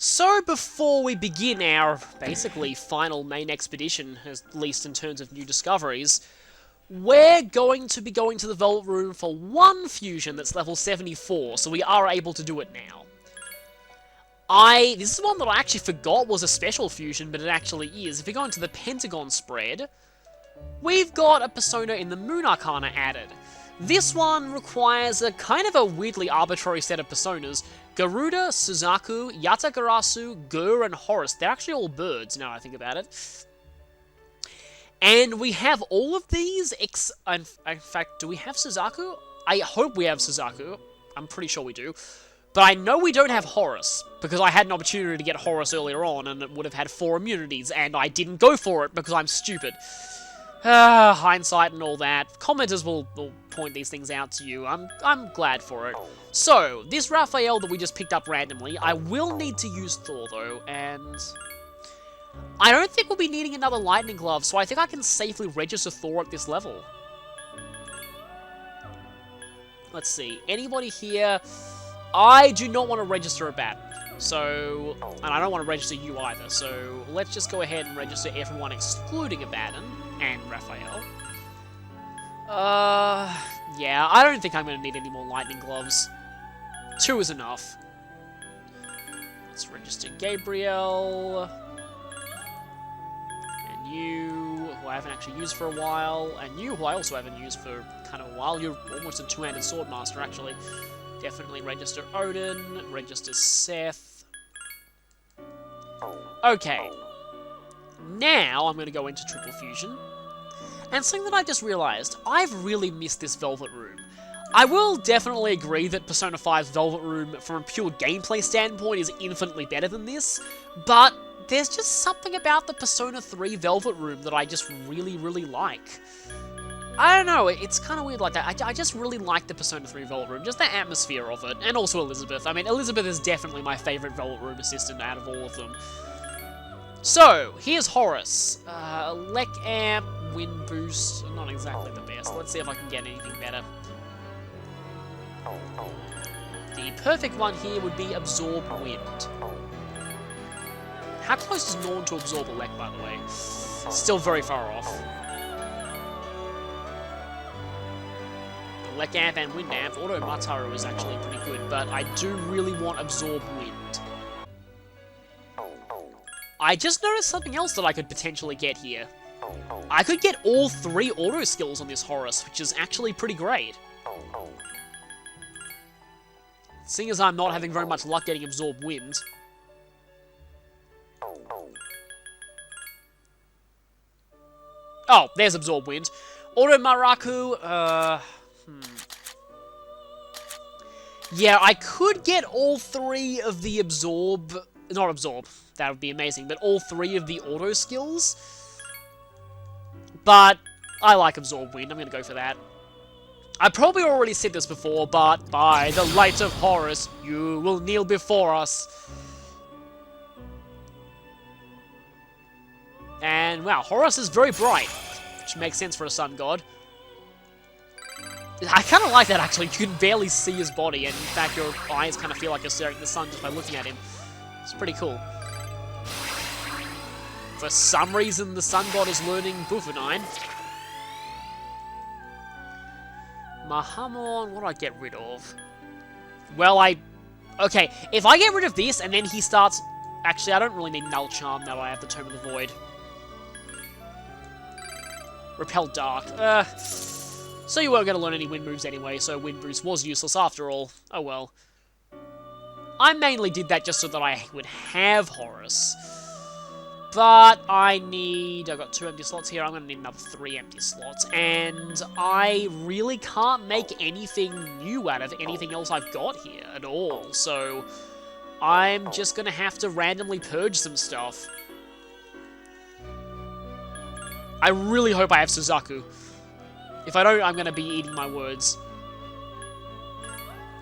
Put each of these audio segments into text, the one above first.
So before we begin our, basically, final main expedition, at least in terms of new discoveries, we're going to be going to the Vault Room for one fusion that's level 74, so we are able to do it now. This is one that I actually forgot was a special fusion, but it actually is. If we go into the Pentagon spread, we've got a persona in the Moon Arcana added. This one requires a kind of a weirdly arbitrary set of personas. Garuda, Suzaku, Yatagarasu, Gur, and Horace. They're actually all birds, now I think about it. And we have all of these, in fact, do we have Suzaku? I hope we have Suzaku. I'm pretty sure we do. But I know we don't have Horace, because I had an opportunity to get Horace earlier on, and it would have had 4 immunities, and I didn't go for it because I'm stupid. Hindsight and all that. Commenters will point these things out to you. I'm glad for it. So, this Raphael that we just picked up randomly, I will need to use Thor, though, and I don't think we'll be needing another Lightning Glove, so I think I can safely register Thor at this level. Let's see. Anybody here? I do not want to register a bat. So, and I don't want to register you either, so let's just go ahead and register everyone excluding Abaddon and Raphael. Yeah, I don't think I'm going to need any more Lightning Gloves. 2 is enough. Let's register Gabriel. And you, who I haven't actually used for a while. And you, who I also haven't used for kind of a while. You're almost a 2-handed Swordmaster, actually. Definitely register Odin. Register Seth. Okay. Now I'm going to go into Triple Fusion. And something that I just realized, I've really missed this Velvet Room. I will definitely agree that Persona 5's Velvet Room, from a pure gameplay standpoint, is infinitely better than this, but there's just something about the Persona 3 Velvet Room that I just really, really like. I don't know, it's kind of weird like that. I just really like the Persona 3 Velvet Room, just the atmosphere of it, and also Elizabeth. I mean, Elizabeth is definitely my favourite Velvet Room assistant out of all of them. So, here's Horace. Elec Amp, Wind Boost, not exactly the best. Let's see if I can get anything better. The perfect one here would be Absorb Wind. How close is Norn to Absorb Elec, by the way? Still very far off. Elec Amp and Wind Amp, Auto Mataru is actually pretty good, but I do really want Absorb Wind. I just noticed something else that I could potentially get here. I could get all 3 auto skills on this Horace, which is actually pretty great. Seeing as I'm not having very much luck getting Absorb Wind. Oh, there's Absorb Wind. Auto Maraku, yeah, I could get all 3 of the Absorb... Not Absorb, that would be amazing, but all 3 of the auto skills. But I like Absorb Wind, I'm going to go for that. I probably already said this before, but by the light of Horace, you will kneel before us. And wow, Horace is very bright, which makes sense for a sun god. I kind of like that, actually. You can barely see his body, and in fact, your eyes kind of feel like you're staring at the sun just by looking at him. It's pretty cool. For some reason, the sun god is learning Bufanine. Mahamon, what do I get rid of? Well, okay, if I get rid of this, and then he starts... Actually, I don't really need Null Charm now that I have the Tome of the Void. Repel Dark. So you weren't going to learn any Wind moves anyway, so Wind Boost was useless after all. Oh well. I mainly did that just so that I would have Horace. But I've got 2 empty slots here, I'm going to need another 3 empty slots. And I really can't make anything new out of anything else I've got here at all. So I'm just going to have to randomly purge some stuff. I really hope I have Suzaku. If I don't, I'm going to be eating my words.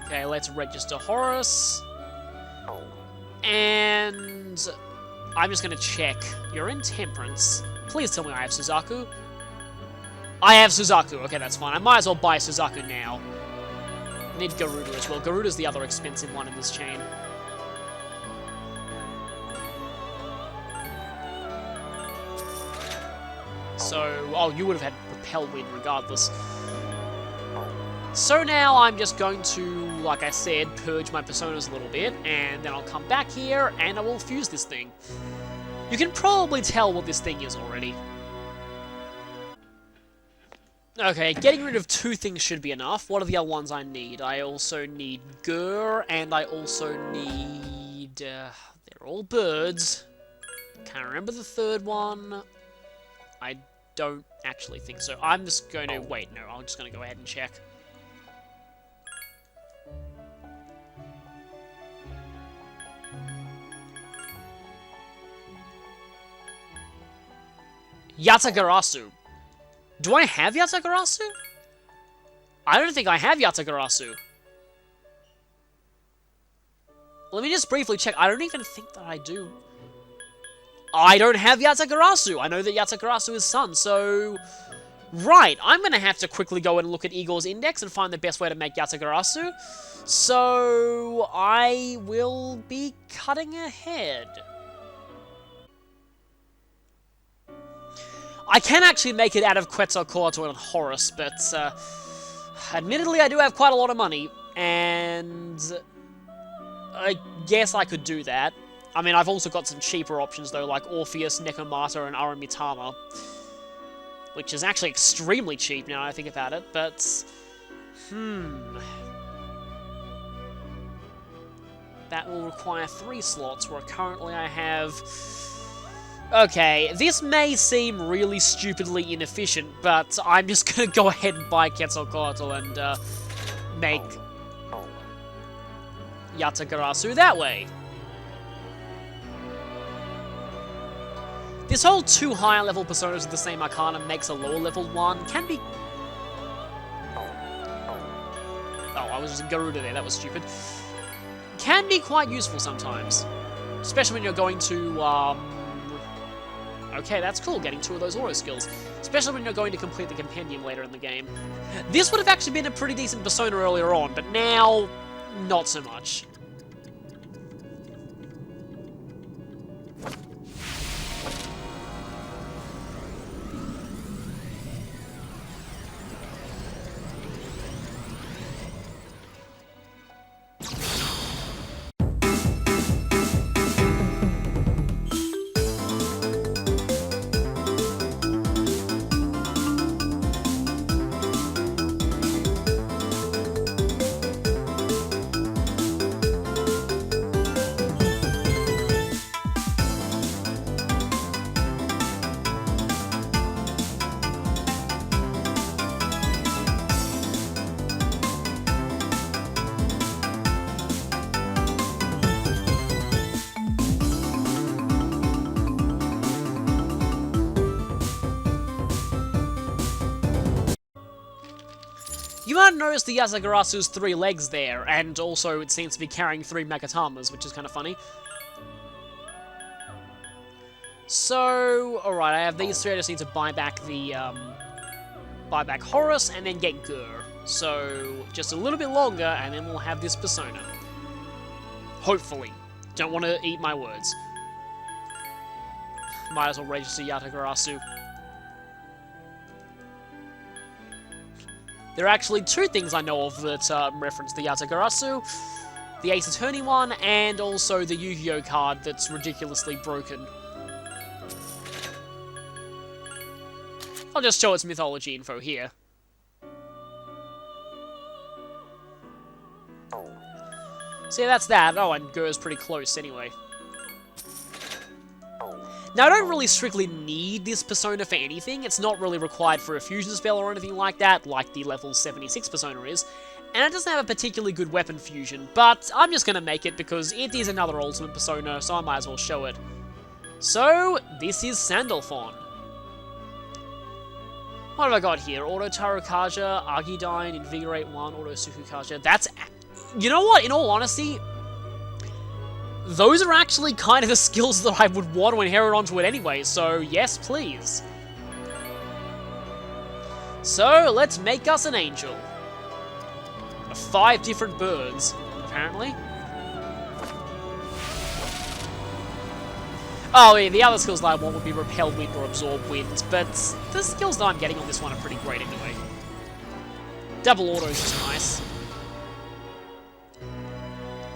Okay, let's register Horace. And I'm just going to check. You're in Temperance. Please tell me I have Suzaku. I have Suzaku. Okay, that's fine. I might as well buy Suzaku now. I need Garuda as well. Garuda's the other expensive one in this chain. So, oh, you would have had Repel Wind regardless. So now I'm just going to, like I said, purge my personas a little bit, and then I'll come back here, and I will fuse this thing. You can probably tell what this thing is already. Okay, getting rid of 2 things should be enough. What are the other ones I need? I also need Gur, and I also need... they're all birds. Can't remember the 3rd one. I don't actually think so. I'm just going to... Wait, no, I'm just going to go ahead and check. Yatagarasu. Do I have Yatagarasu? I don't think I have Yatagarasu. Let me just briefly check. I don't even think that I do. I don't have Yatagarasu. I know that Yatagarasu is Sun, so... Right, I'm going to have to quickly go and look at Igor's index and find the best way to make Yatagarasu. So, I will be cutting ahead. I can actually make it out of Quetzalcoatl and Horace, but, admittedly I do have quite a lot of money, and I guess I could do that. I mean, I've also got some cheaper options, though, like Orpheus, Nekomata, and Aramitama, which is actually extremely cheap now I think about it, but, that will require 3 slots, where currently I have... Okay, this may seem really stupidly inefficient, but I'm just gonna go ahead and buy Quetzalcoatl and, make Yatagarasu that way. This whole 2 higher level personas with the same arcana makes a lower level one can be... Oh, I was just Garuda there, that was stupid. Can be quite useful sometimes. Especially when you're going to, Okay, that's cool, getting 2 of those aura skills. Especially when you're going to complete the compendium later in the game. This would have actually been a pretty decent persona earlier on, but now, not so much. You might notice the Yatagarasu's 3 legs there, and also it seems to be carrying 3 Magatamas, which is kind of funny. So, alright, I have these 3, I just need to buy back the, buy back Horace, and then get Gur. So, just a little bit longer, and then we'll have this persona. Hopefully. Don't want to eat my words. Might as well register Yatagarasu. There are actually 2 things I know of that reference the Yatagarasu. The Ace Attorney one, and also the Yu-Gi-Oh card that's ridiculously broken. I'll just show its mythology info here. So yeah, that's that. Oh, and Gur's pretty close anyway. Now, I don't really strictly need this persona for anything. It's not really required for a fusion spell or anything like that, like the level 76 persona is. And it doesn't have a particularly good weapon fusion, but I'm just going to make it because it is another ultimate persona, so I might as well show it. So, this is Sandalphon. What have I got here? Auto Tarukaja, Argidyne, Invigorate 1, Auto Sukukaja. That's... You know what? In all honesty... Those are actually kind of the skills that I would want to inherit onto it anyway, so yes, please. So, let's make us an angel. 5 different birds, apparently. Oh yeah, the other skills that I want would be Repel Wind or Absorb Wind, but the skills that I'm getting on this one are pretty great anyway. Double Auto is just nice.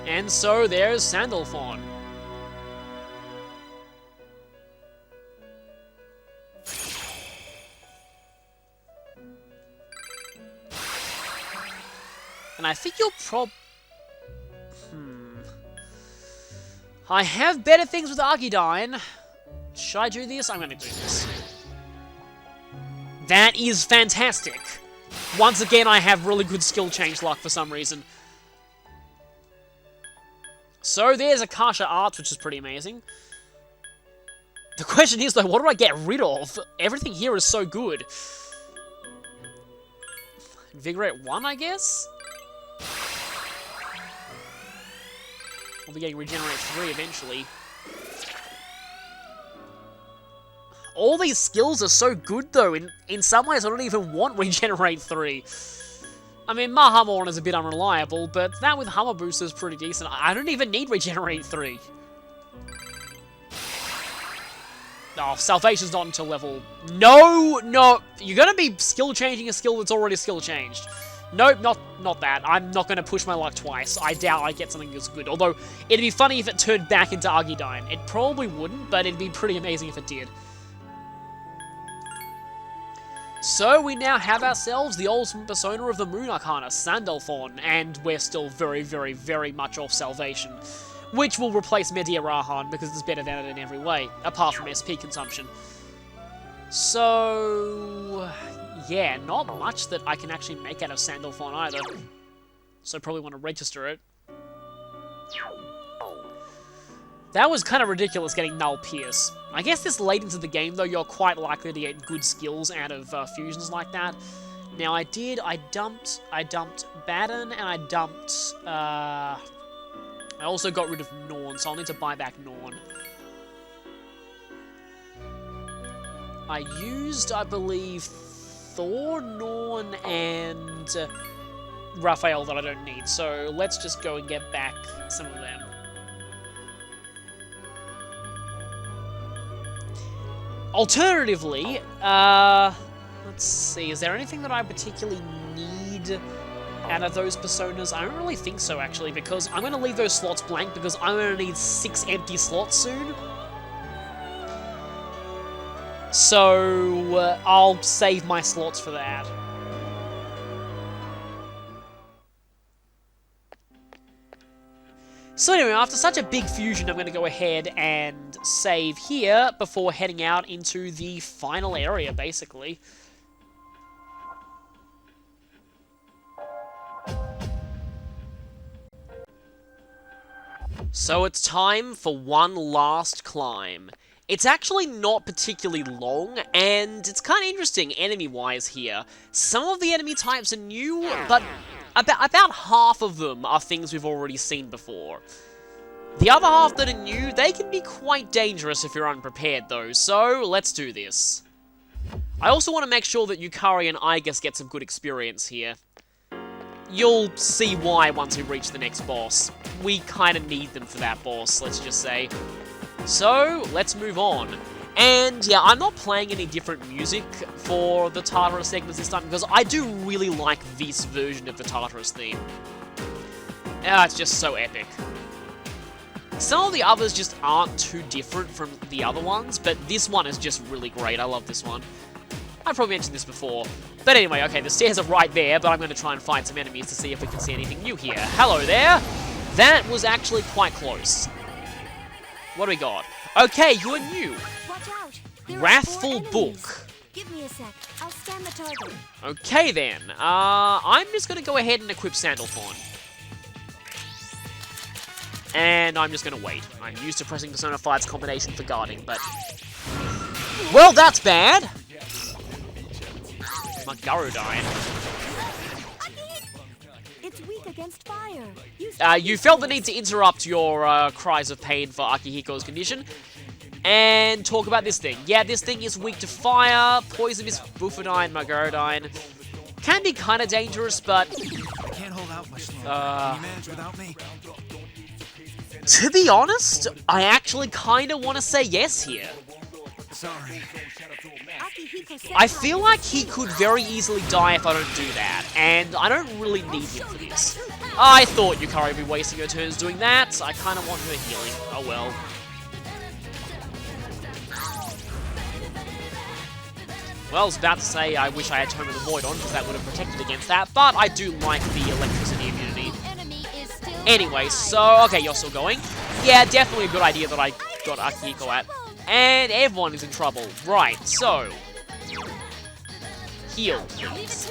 And so there's Sandalphon. And I think you'll I have better things with Argidyne. Should I do this? I'm gonna do this. That is fantastic. Once again, I have really good skill change luck for some reason. So there's Akasha Arts, which is pretty amazing. The question is, though, what do I get rid of? Everything here is so good. Invigorate 1, I guess? I'll be getting Regenerate 3 eventually. All these skills are so good, though. In some ways, I don't even want Regenerate 3. I mean, Mahamon is a bit unreliable, but that with Hammer Booster is pretty decent. I don't even need Regenerate 3. Oh, Salvation's not until level... No! You're gonna be skill changing a skill that's already skill changed. Nope, not that. I'm not gonna push my luck twice. I doubt I'd get something that's good. Although, it'd be funny if it turned back into Argidyne. It probably wouldn't, but it'd be pretty amazing if it did. So, we now have ourselves the ultimate persona of the Moon Arcana, Sandalphon, and we're still very, very, very much off Salvation, which will replace Mediarahan because it's better than it in every way, apart from SP consumption. So, yeah, not much that I can actually make out of Sandalphon either, so probably want to register it. That was kind of ridiculous getting Null Pierce. I guess this late into the game, though, you're quite likely to get good skills out of fusions like that. Now, I dumped Baden, and I dumped, I also got rid of Norn, so I'll need to buy back Norn. I used, I believe, Thor, Norn, and Raphael that I don't need, so let's just go and get back some of them. Alternatively, let's see, is there anything that I particularly need out of those personas? I don't really think so, actually, because I'm going to leave those slots blank because I'm going to need 6 empty slots soon. So, I'll save my slots for that. So anyway, after such a big fusion, I'm going to go ahead and save here before heading out into the final area, basically. So it's time for one last climb. It's actually not particularly long, and it's kind of interesting enemy-wise here. Some of the enemy types are new, but about half of them are things we've already seen before. The other half that are new, they can be quite dangerous if you're unprepared though, so let's do this. I also want to make sure that Yukari and Igus get some good experience here. You'll see why once we reach the next boss. We kind of need them for that boss, let's just say. So, let's move on. And yeah, I'm not playing any different music for the Tartarus segments this time, because I do really like this version of the Tartarus theme. It's just so epic. Some of the others just aren't too different from the other ones, but this one is just really great. I love this one. I've probably mentioned this before. But anyway, okay, the stairs are right there, but I'm going to try and find some enemies to see if we can see anything new here. Hello there! That was actually quite close. What do we got? Okay, you're new. Watch out. Wrathful Book. Give me a sec. I'll scan the target. Okay then. I'm just gonna go ahead and equip Sandalphon. And I'm just gonna wait. I'm used to pressing Persona 5's combination for guarding, but... Well, that's bad! Magarodine. It's weak against fire. You felt the need to interrupt your cries of pain for Akihiko's condition and talk about this thing. Yeah, this thing is weak to fire, poisonous, Bufadine, Magarodine. Can be kind of dangerous, but... I can't hold out much longer. Can you manage without me? To be honest, I actually kind of want to say yes here. Sorry. I feel like he could very easily die if I don't do that, and I don't really need him for this. I thought Yukari would be wasting her turns doing that, I kind of want her healing. Oh well. Well, I was about to say I wish I had Tome of the Void on, because that would have protected against that, but I do like the electricity immunity. Anyway, so, okay, you're still going. Yeah, definitely a good idea that I got Akihiko at. And everyone is in trouble. Right, so... heal, please.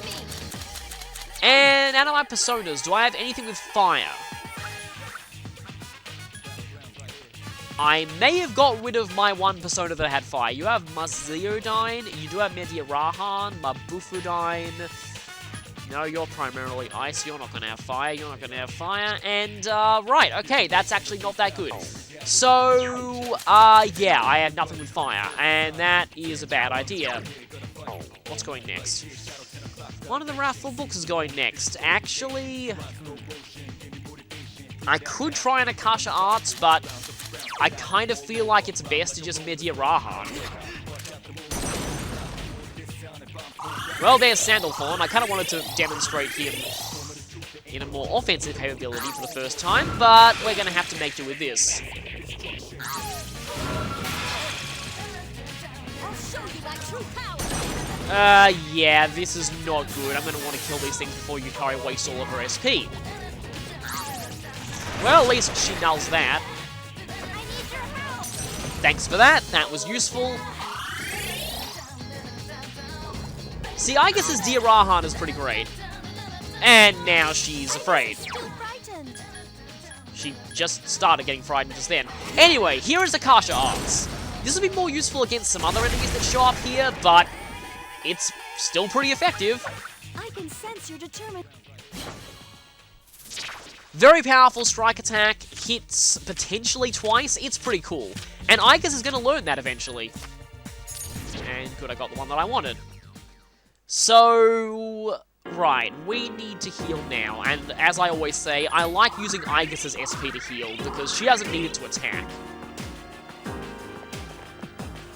And out of my personas, do I have anything with fire? I may have got rid of my one persona that had fire. You have Maziodine, you do have Mediarahan, Mabufudine. No, you're primarily ice, you're not going to have fire, you're not going to have fire. And, right, okay, that's actually not that good. So, yeah, I have nothing with fire, and that is a bad idea. What's going next? One of the Wrathful books is going next. Actually, I could try an Akasha Arts, but I kind of feel like it's best to just Mediarahan. Well, there's Sandalthorn. I kind of wanted to demonstrate him in a more offensive capability for the first time, but we're going to have to make do with this. Yeah, this is not good. I'm going to want to kill these things before Yukari wastes all of her SP. Well, at least she nulls that. Thanks for that. That was useful. See, I guess his Diarahan is pretty great. And now she's afraid. She just started getting frightened just then. Anyway, here is Akasha Arts. This will be more useful against some other enemies that show up here, but it's still pretty effective. I can sense you're determined. Very powerful strike attack, hits potentially twice. It's pretty cool. And Igus is going to learn that eventually. And good, I got the one that I wanted. So, right, we need to heal now, and as I always say, I like using Igus's SP to heal, because she doesn't need it to attack.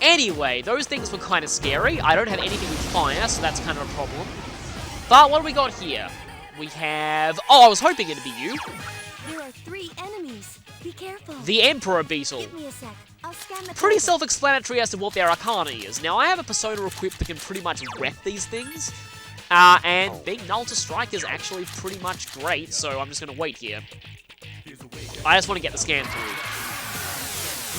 Anyway, those things were kind of scary. I don't have anything with fire, so that's kind of a problem. But what do we got here? We have... oh, I was hoping it'd be you. There are 3 enemies. Be careful. The Emperor Beetle. Give me a sec. I'll scan the Pretty target. self-explanatory as to what their Arcana is. Now, I have a persona equipped that can pretty much wreck these things. And being null to strike is actually pretty much great, so I'm just going to wait here. I just want to get the scan through.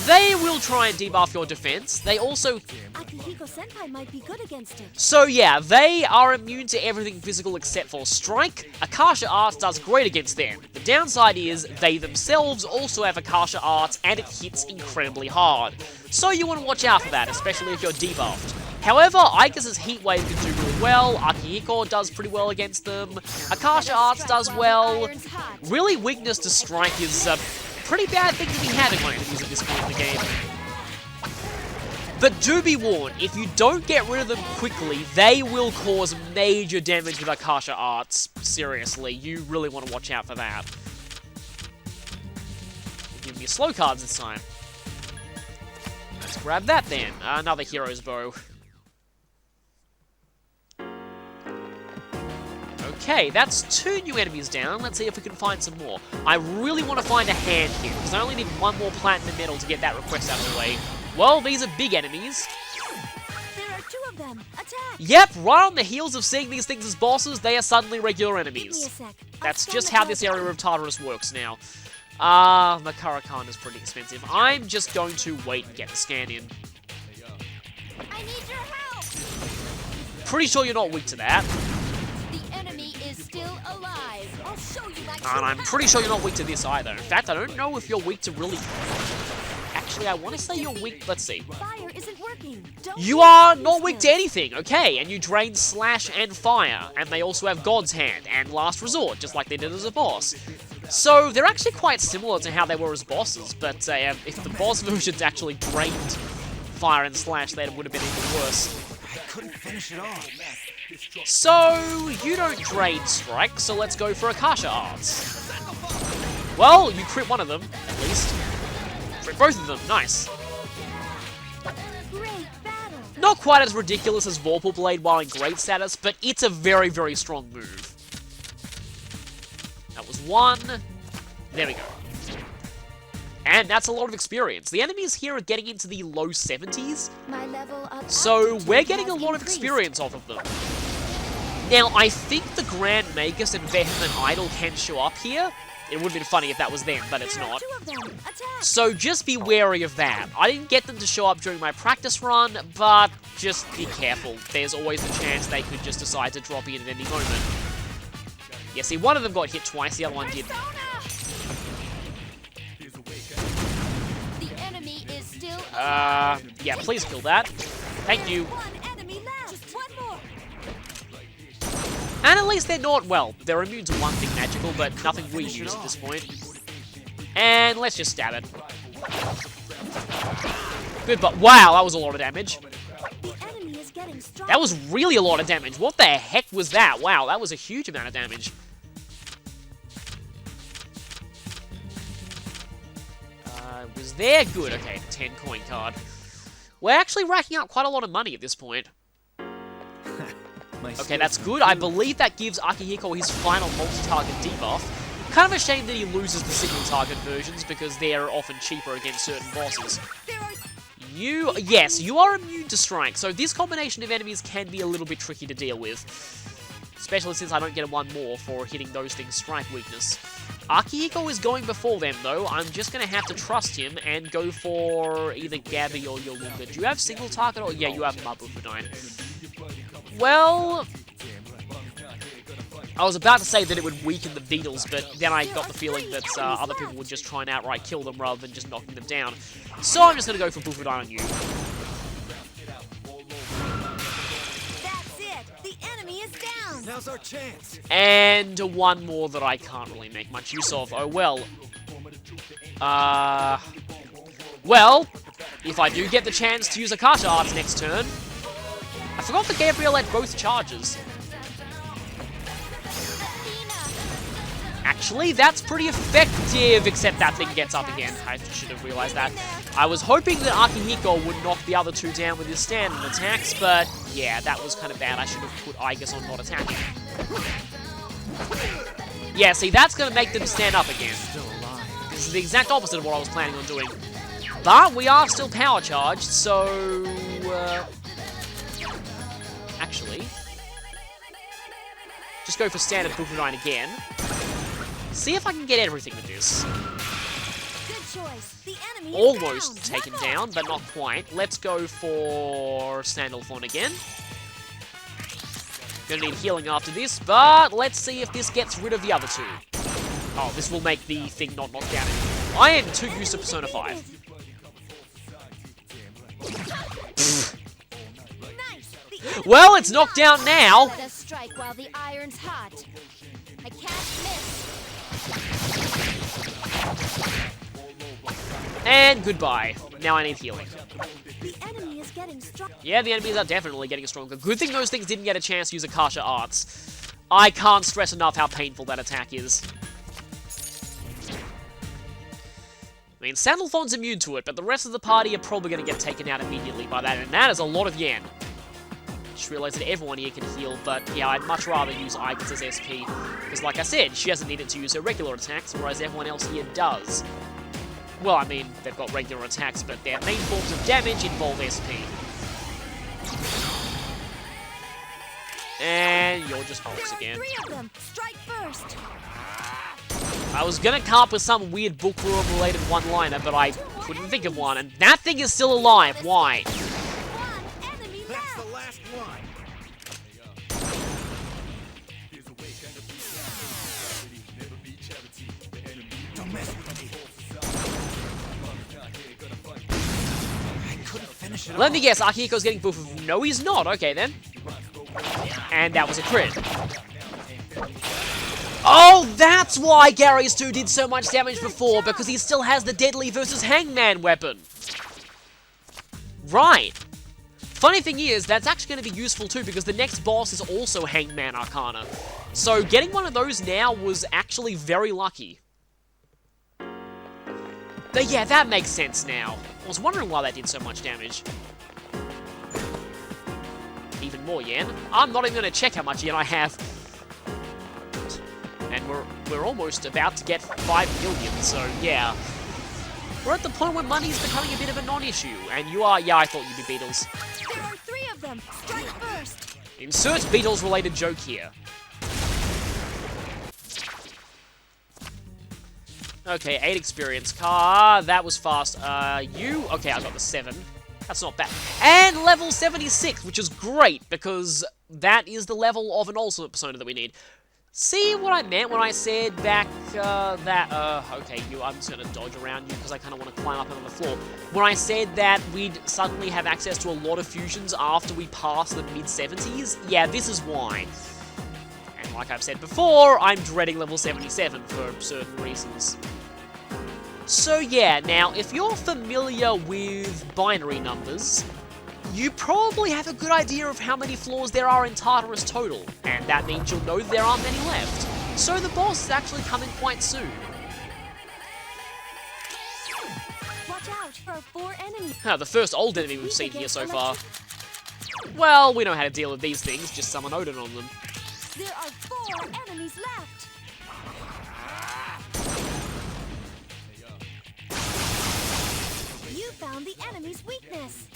They will try and debuff your defense. They also... Akihiko-senpai might be good against it. so yeah, they are immune to everything physical except for strike. Akasha Arts does great against them. The downside is they themselves also have Akasha Arts and it hits incredibly hard. So you want to watch out for that, especially if you're debuffed. However, Igus's Heat Wave can do really well, Akihiko does pretty well against them, Akasha Arts does well. Really, weakness to strike is a pretty bad thing to be having on enemies at this point in the game. But do be warned, if you don't get rid of them quickly, they will cause major damage with Akasha Arts. Seriously, you really want to watch out for that. Give me slow cards this time. Let's grab that then. Another Hero's Bow. Okay, that's 2 new enemies down. Let's see if we can find some more. I really want to find a hand here, because I only need 1 more platinum medal to get that request out of the way. Well, these are big enemies. There are 2 of them. Attack. Yep, right on the heels of seeing these things as bosses, they are suddenly regular Give me a enemies. sec. I'll That's scan just the how this target. area of Tartarus works now. Makara-kan is pretty expensive. I'm just going to wait and get the scan in. I need your help. Pretty sure you're not weak to that. The enemy is still alive. I'll show you my And I'm pretty sure you're not weak to this either. In fact, I don't know if you're weak to really... Actually, I want to say you're weak... let's see. Fire isn't working. Don't You use are these not weak to skills. anything, okay, and you drain Slash and Fire, and they also have God's Hand and Last Resort, just like they did as a boss. So, they're actually quite similar to how they were as bosses, but if the boss versions actually drained Fire and Slash, that would have been even worse. I couldn't finish it off. So, you don't drain Strike, so let's go for Akasha Arts. Well, you crit one of them, at least. Crit both of them. Nice. Great battle. Not quite as ridiculous as Vorpal Blade while in great status, but it's a very, very strong move. That was one. There we go. And that's a lot of experience. The enemies here are getting into the low 70s, My level of so aptitude we're getting a has lot of increased. experience off of them. Now, I think the Grand Magus and Vehement Idol can show up here. It would have been funny if that was them, but it's There are not. two of them. Attack. So just be wary of that. I didn't get them to show up during my practice run, but just be careful. There's always the chance they could just decide to drop in at any moment. Yeah, see, one of them got hit twice, the other one didn't. The enemy is still Yeah, please kill that. Thank you. one enemy left. Just one more. And at least they're not, well, they're immune to one thing magical, but nothing we use at this point. And let's just stab it. Good, but wow, that was a lot of damage. The enemy is getting stronger. That was really a lot of damage. What the heck was that? Wow, that was a huge amount of damage. Was there? Good, okay, 10 coin card. We're actually racking up quite a lot of money at this point. Okay, that's good. I believe that gives Akihiko his final multi-target debuff. Kind of a shame that he loses the single-target versions because they're often cheaper against certain bosses. There are Yes, you are immune to strike, so this combination of enemies can be a little bit tricky to deal with. Especially since I don't get a 1 more for hitting those things' strike weakness. Akihiko is going before them, though. I'm just going to have to trust him and go for either Gabby or Yolunga. Do you have single target? Or yeah, you have Mabufudine. Well, I was about to say that it would weaken the Beatles, but then I got the feeling that other people would just try and outright kill them rather than just knocking them down. So I'm just going to go for Bufudine on you. That's it. The enemy is down. Now's our chance. And one more that I can't really make much use of. Oh, well. Well, if I do get the chance to use Akasha Arts next turn... I forgot that Gabriel had both charges. Actually, that's pretty effective, except that thing gets up again. I should have realized that. I was hoping that Akihiko would knock the other two down with his standard attacks, but yeah, that was kind of bad. I should have put Aigis on not attacking. Yeah, see, that's going to make them stand up again. This is the exact opposite of what I was planning on doing. But we are still power charged, so... actually... just go for standard Bufudine again. See if I can get everything with this. Good choice. The enemy is Almost down. taken One more. down, but not quite. Let's go for Sandalphon again. Gonna need healing after this, but let's see if this gets rid of the other two. Oh, this will make the thing not knocked down anymore. I am too used to Persona 5. Nice. The enemy Well, it's knocked down now. Let us strike while the iron's hot. I can't miss. And goodbye. Now I need healing. The enemy is getting strong. Yeah, the enemies are definitely getting stronger. Good thing those things didn't get a chance to use Akasha Arts. I can't stress enough how painful that attack is. I mean, Sandalphon's immune to it, but the rest of the party are probably going to get taken out immediately by that, and that is a lot of yen. Just realized that everyone here can heal, but yeah, I'd much rather use Aigis as SP, because like I said, she hasn't needed to use her regular attacks, whereas everyone else here does. Well, I mean, they've got regular attacks, but their main forms of damage involve SP. And you're just Horace again. Three of them. Strike first. I was gonna come up with some weird bookworm-related one-liner, but I couldn't think of one, and that thing is still alive. Why? One enemy That's the left. last one. Don't mess with me. I couldn't finish it Let me guess, Akihiko's getting Bufu. No, he's not. Okay, then. And that was a crit. Oh, that's why Gary's 2 did so much damage before, because he still has the Deadly versus Hangman weapon. Right. Funny thing is, that's actually going to be useful too, because the next boss is also Hangman Arcana. So getting one of those now was actually very lucky. But yeah, that makes sense now. I was wondering why that did so much damage. Even more yen. I'm not even going to check how much yen I have. And we're almost about to get 5 million, so yeah. We're at the point where money's becoming a bit of a non-issue. And you are, yeah, I thought you'd be Beatles. There are 3 of them. Strike first. Insert Beatles-related joke here. Okay, 8 experience. That was fast. You? Okay, I got the 7. That's not bad. And level 76, which is great, because that is the level of an ultimate persona that we need. See what I meant when I said back, okay, I'm just gonna dodge around you, because I kind of want to climb up onto the floor. When I said that we'd suddenly have access to a lot of fusions after we pass the mid-70s, yeah, this is why. And like I've said before, I'm dreading level 77 for certain reasons. So yeah, now, if you're familiar with binary numbers, you probably have a good idea of how many floors there are in Tartarus total, and that means you'll know there aren't many left. So the boss is actually coming quite soon. Watch out for 4 enemies. The first old enemy we've seen here so far. Well, we know how to deal with these things, just summon Odin on them. There are 4 enemies left. You found the enemy's weakness.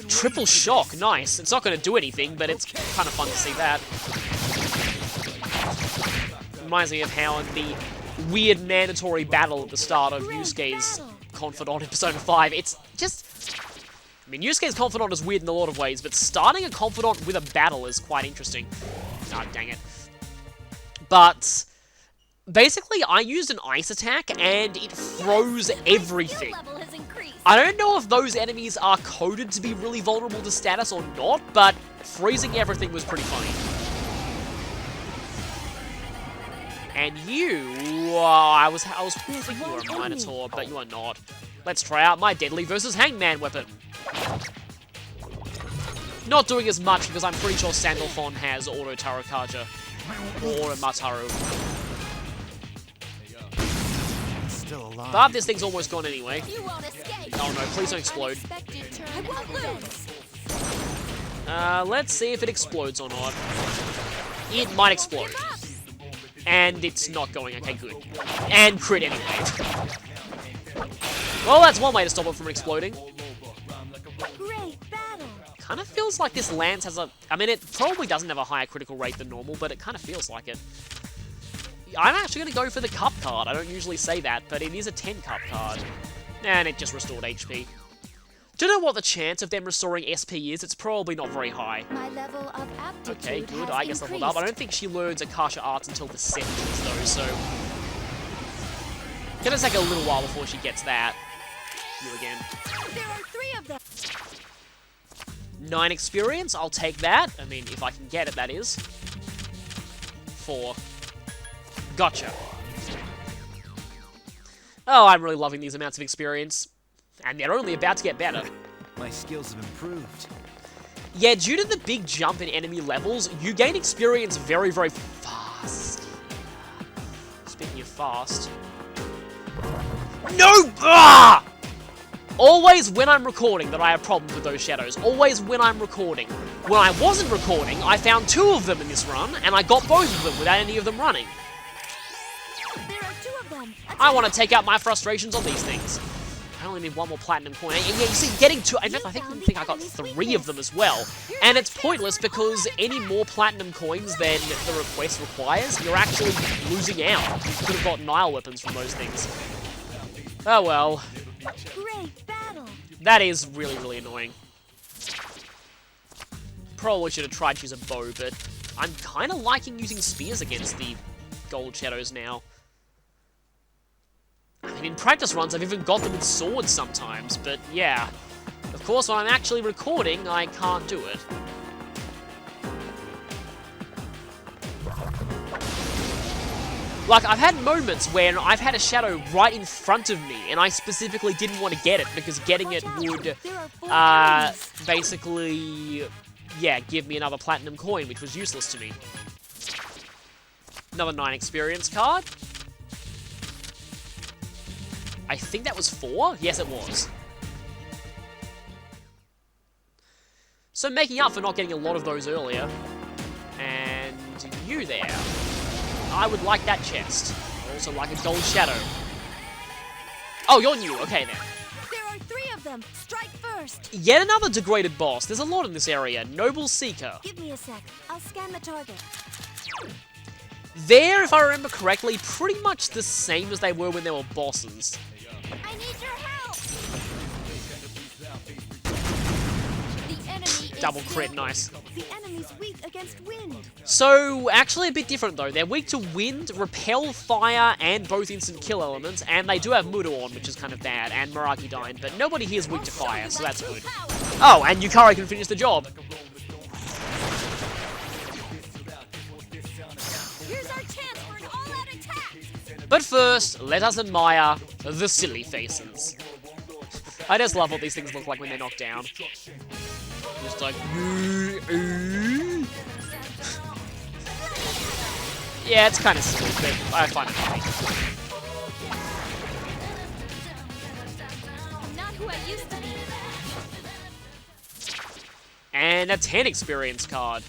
Triple shock, nice. It's not going to do anything, but it's kind of fun to see that. Reminds me of how in the weird mandatory battle at the start of Yusuke's Confidant in Persona 5, it's just... I mean, Yusuke's Confidant is weird in a lot of ways, but starting a Confidant with a battle is quite interesting. Ah, dang it. But... basically, I used an ice attack, and it froze everything. I don't know if those enemies are coded to be really vulnerable to status or not, but freezing everything was pretty funny. And you... I was thinking you were a Minotaur, but you are not. Let's try out my Deadly versus Hangman weapon. Not doing as much, because I'm pretty sure Sandalphon has Auto Tarakaja. Or a Mataru. Still alive. But this thing's almost gone anyway. You won't escape. Oh no, please don't explode. I won't lose. Let's see if it explodes or not. It might explode. And it's not going. Okay, good. And crit anyway. Well, that's one way to stop it from exploding. Great battle. Kind of feels like this lance has a... I mean, it probably doesn't have a higher critical rate than normal, but it kind of feels like it. I'm actually going to go for the cup card. I don't usually say that, but it is a 10 cup card. And it just restored HP. Do you know what the chance of them restoring SP is? It's probably not very high. My level of aptitude Okay, good. has I guess leveled up. I increased. don't think she learns Akasha Arts until the 70s, though, so... Gonna take a little while before she gets that. You again. There are 3 of them. 9 experience, I'll take that. I mean, if I can get it, that is. 4. Gotcha. Oh, I'm really loving these amounts of experience. And they're only about to get better. My skills have improved. Yeah, due to the big jump in enemy levels, you gain experience very, very fast. Speaking of fast... No! Ah! Always when I'm recording that I have problems with those shadows. Always when I'm recording. When I wasn't recording, I found 2 of them in this run, and I got both of them without any of them running. There are 2 of them. I want to take out my frustrations on these things. I only need 1 more platinum coin. And yeah, you see, getting 2... In fact, I think I got 3 of them as well. And it's pointless because any more platinum coins than the request requires, you're actually losing out. You could have got Nile weapons from those things. Oh well. Great battle. That is really, really annoying. Probably should have tried to use a bow, but I'm kind of liking using spears against the gold shadows now. I mean, in practice runs, I've even got them with swords sometimes, but yeah. Of course, when I'm actually recording, I can't do it. Like, I've had moments when I've had a shadow right in front of me, and I specifically didn't want to get it, because getting it would, basically, yeah, give me another platinum coin, which was useless to me. Another 9 experience card. I think that was 4? Yes, it was. So making up for not getting a lot of those earlier. And you there. I would like that chest. I also like a gold shadow. Oh, you're new. Okay, then. There are 3 of them. Strike first. Yet another degraded boss. There's a lot in this area. Noble Seeker. Give me a sec. I'll scan the target. They're, if I remember correctly, pretty much the same as they were when they were bosses. I need your help. The enemy is Double crit, still- nice. The enemy's weak against wind. So, actually a bit different though. They're weak to wind, repel, fire, and both instant kill elements, and they do have Mudaon, which is kind of bad, and Miraculous, but nobody here is weak to fire, so that's good. Oh, and Yukari can finish the job. Here's our chance for an all-out attack. But first, let us admire the silly faces. I just love what these things look like when they're knocked down. Just like... Yeah, it's kind of silly, but I find it funny. I'm not who I used to be. And a 10 experience card.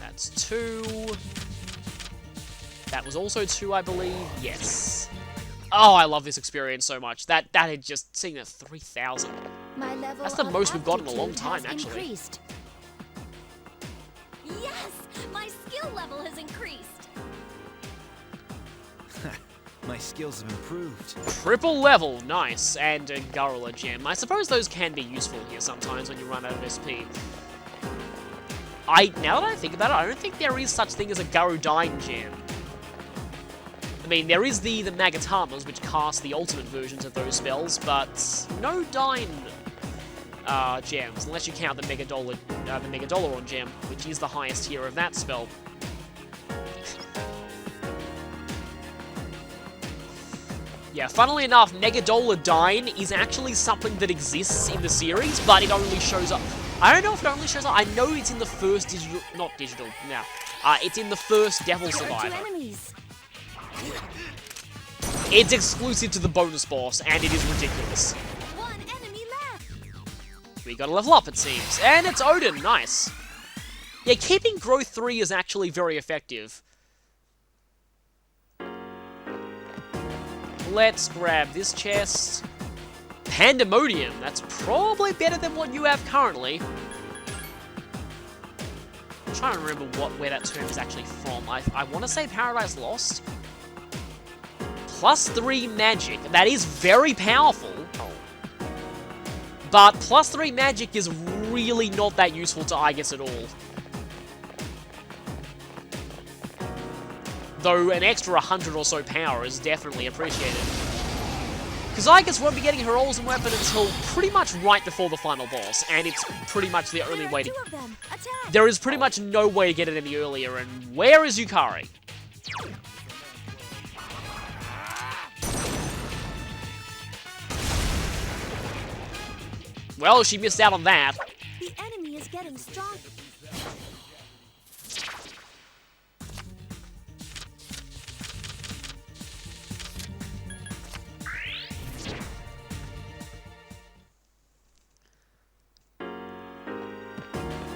That's 2. That was also 2, I believe. Yes. Oh, I love this experience so much. That had just seen at 3,000. My level That's the of most we've got in a long aptitude time, has actually. increased. Yes, my skill level has increased. My skills have improved. Triple level, nice. And a Gorilla Gem. I suppose those can be useful here sometimes when you run out of SP. Now that I think about it, I don't think there is such thing as a Garudine Gem. I mean, there is the Magatamas, which cast the ultimate versions of those spells, but no Dine gems, unless you count the Megadolaron gem, which is the highest tier of that spell. Yeah, funnily enough, Megadoladyne is actually something that exists in the series, but it only shows up... I don't know if it only shows up... I know it's in the first digital... Not digital, no. It's in the first Devil There are 2 Survivor. enemies. It's exclusive to the bonus boss, and it is ridiculous. 1 enemy left. We gotta level up, it seems. And it's Odin, nice. Yeah, keeping growth 3 is actually very effective. Let's grab this chest. Pandemonium, that's probably better than what you have currently. I'm trying to remember where that term is actually from. I want to say Paradise Lost. +3 magic, that is very powerful. But +3 magic is really not that useful to Aegis at all. Though an extra 100 or so power is definitely appreciated. Because Aegis won't be getting her Olsen weapon until pretty much right before the final boss, and it's pretty much the only way to... 2 of them. Attack. There is pretty much no way to get it any earlier, and where is Yukari? Well, she missed out on that. The enemy is getting stronger.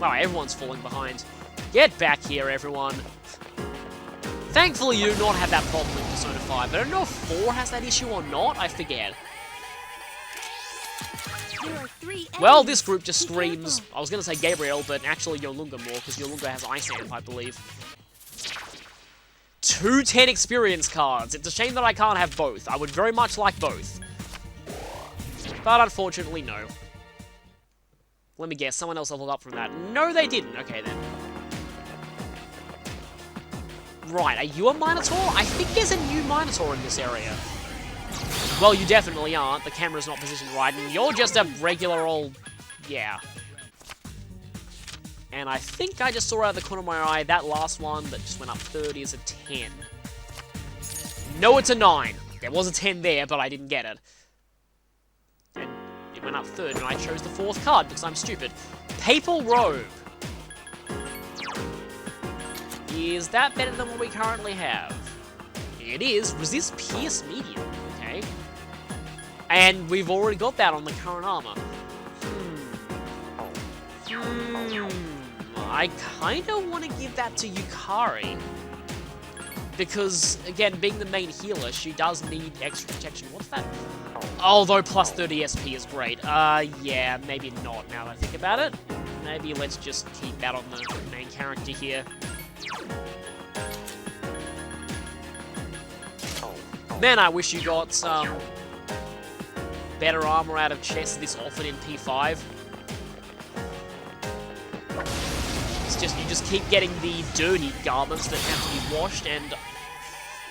Wow, everyone's falling behind. Get back here, everyone. Thankfully, you do not have that problem in Persona 5. I don't know if 4 has that issue or not, I forget. There are 3 Well, enemies. this group just Be screams... careful. I was going to say Gabriel, but actually Yolunga more, because Yolunga has Ice Amp, I believe. 2 10 experience cards. It's a shame that I can't have both. I would very much like both. But unfortunately, no. Let me guess, someone else leveled up from that. No, they didn't. Okay, then. Right, are you a Minotaur? I think there's a new Minotaur in this area. Well, you definitely aren't. The camera's not positioned right, and you're just a regular old... Yeah. And I think I just saw out of the corner of my eye that last one that just went up 30 is a 10. No, it's a 9. There was a 10 there, but I didn't get it. And it went up 30, and I chose the 4th card because I'm stupid. Papal Robe. Is that better than what we currently have? It is. Resist Pierce Medium. Okay. And we've already got that on the current armor. I kind of want to give that to Yukari. Because, again, being the main healer, she does need extra protection. What's that? Although plus 30 SP is great. Yeah, maybe not now that I think about it. Maybe let's just keep that on the main character here. Man, I wish you got some better armor out of chests this often in P5. It's just, you just keep getting the dirty garments that have to be washed, and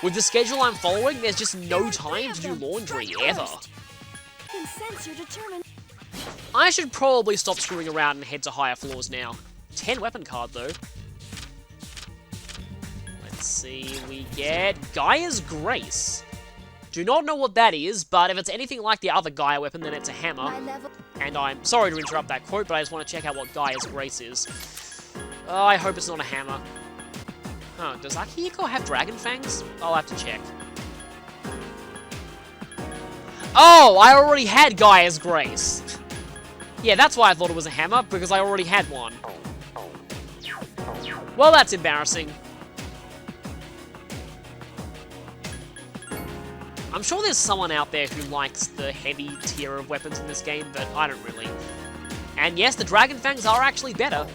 with the schedule I'm following, there's just no time to do laundry, ever. I should probably stop screwing around and head to higher floors now. 10 weapon card, though. Let's see, we get Gaia's Grace. Do not know what that is, but if it's anything like the other Gaia weapon, then it's a hammer. And I'm sorry to interrupt that quote, but I just want to check out what Gaia's Grace is. I hope it's not a hammer. Huh, does Akihiko have dragon fangs? I'll have to check. Oh, I already had Gaia's Grace. Yeah, that's why I thought it was a hammer, because I already had one. Well, that's embarrassing. I'm sure there's someone out there who likes the heavy tier of weapons in this game, but I don't really. And yes, the dragon fangs are actually better.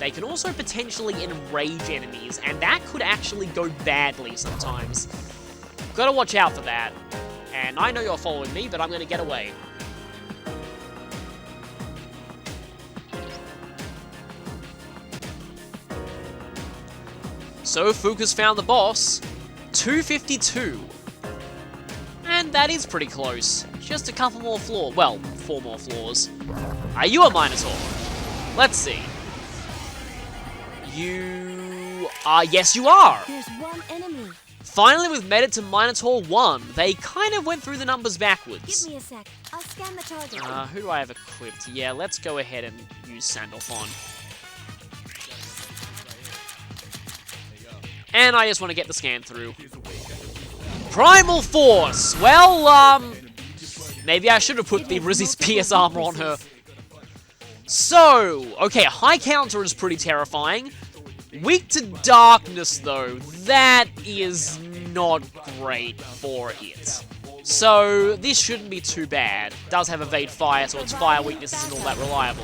They can also potentially enrage enemies, and that could actually go badly sometimes. Gotta watch out for that. And I know you're following me, but I'm gonna get away. So, Fuka's found the boss. 252. And that is pretty close. Just a couple more floors. Well, 4 more floors. Are you a Minotaur? Let's see. You are... Yes, you are! There's one enemy. Finally, we've made it to Minotaur 1. They kind of went through the numbers backwards. Give me a sec. I'll scan the target. Who do I have equipped? Yeah, let's go ahead and use Sandalphon. And I just want to get the scan through. Primal Force! Well, maybe I should have put the Rizzy's PS armor on her. So, okay, high counter is pretty terrifying. Weak to darkness, though, that is not great for it. So, this shouldn't be too bad. It does have evade fire, so its fire weakness isn't all that reliable.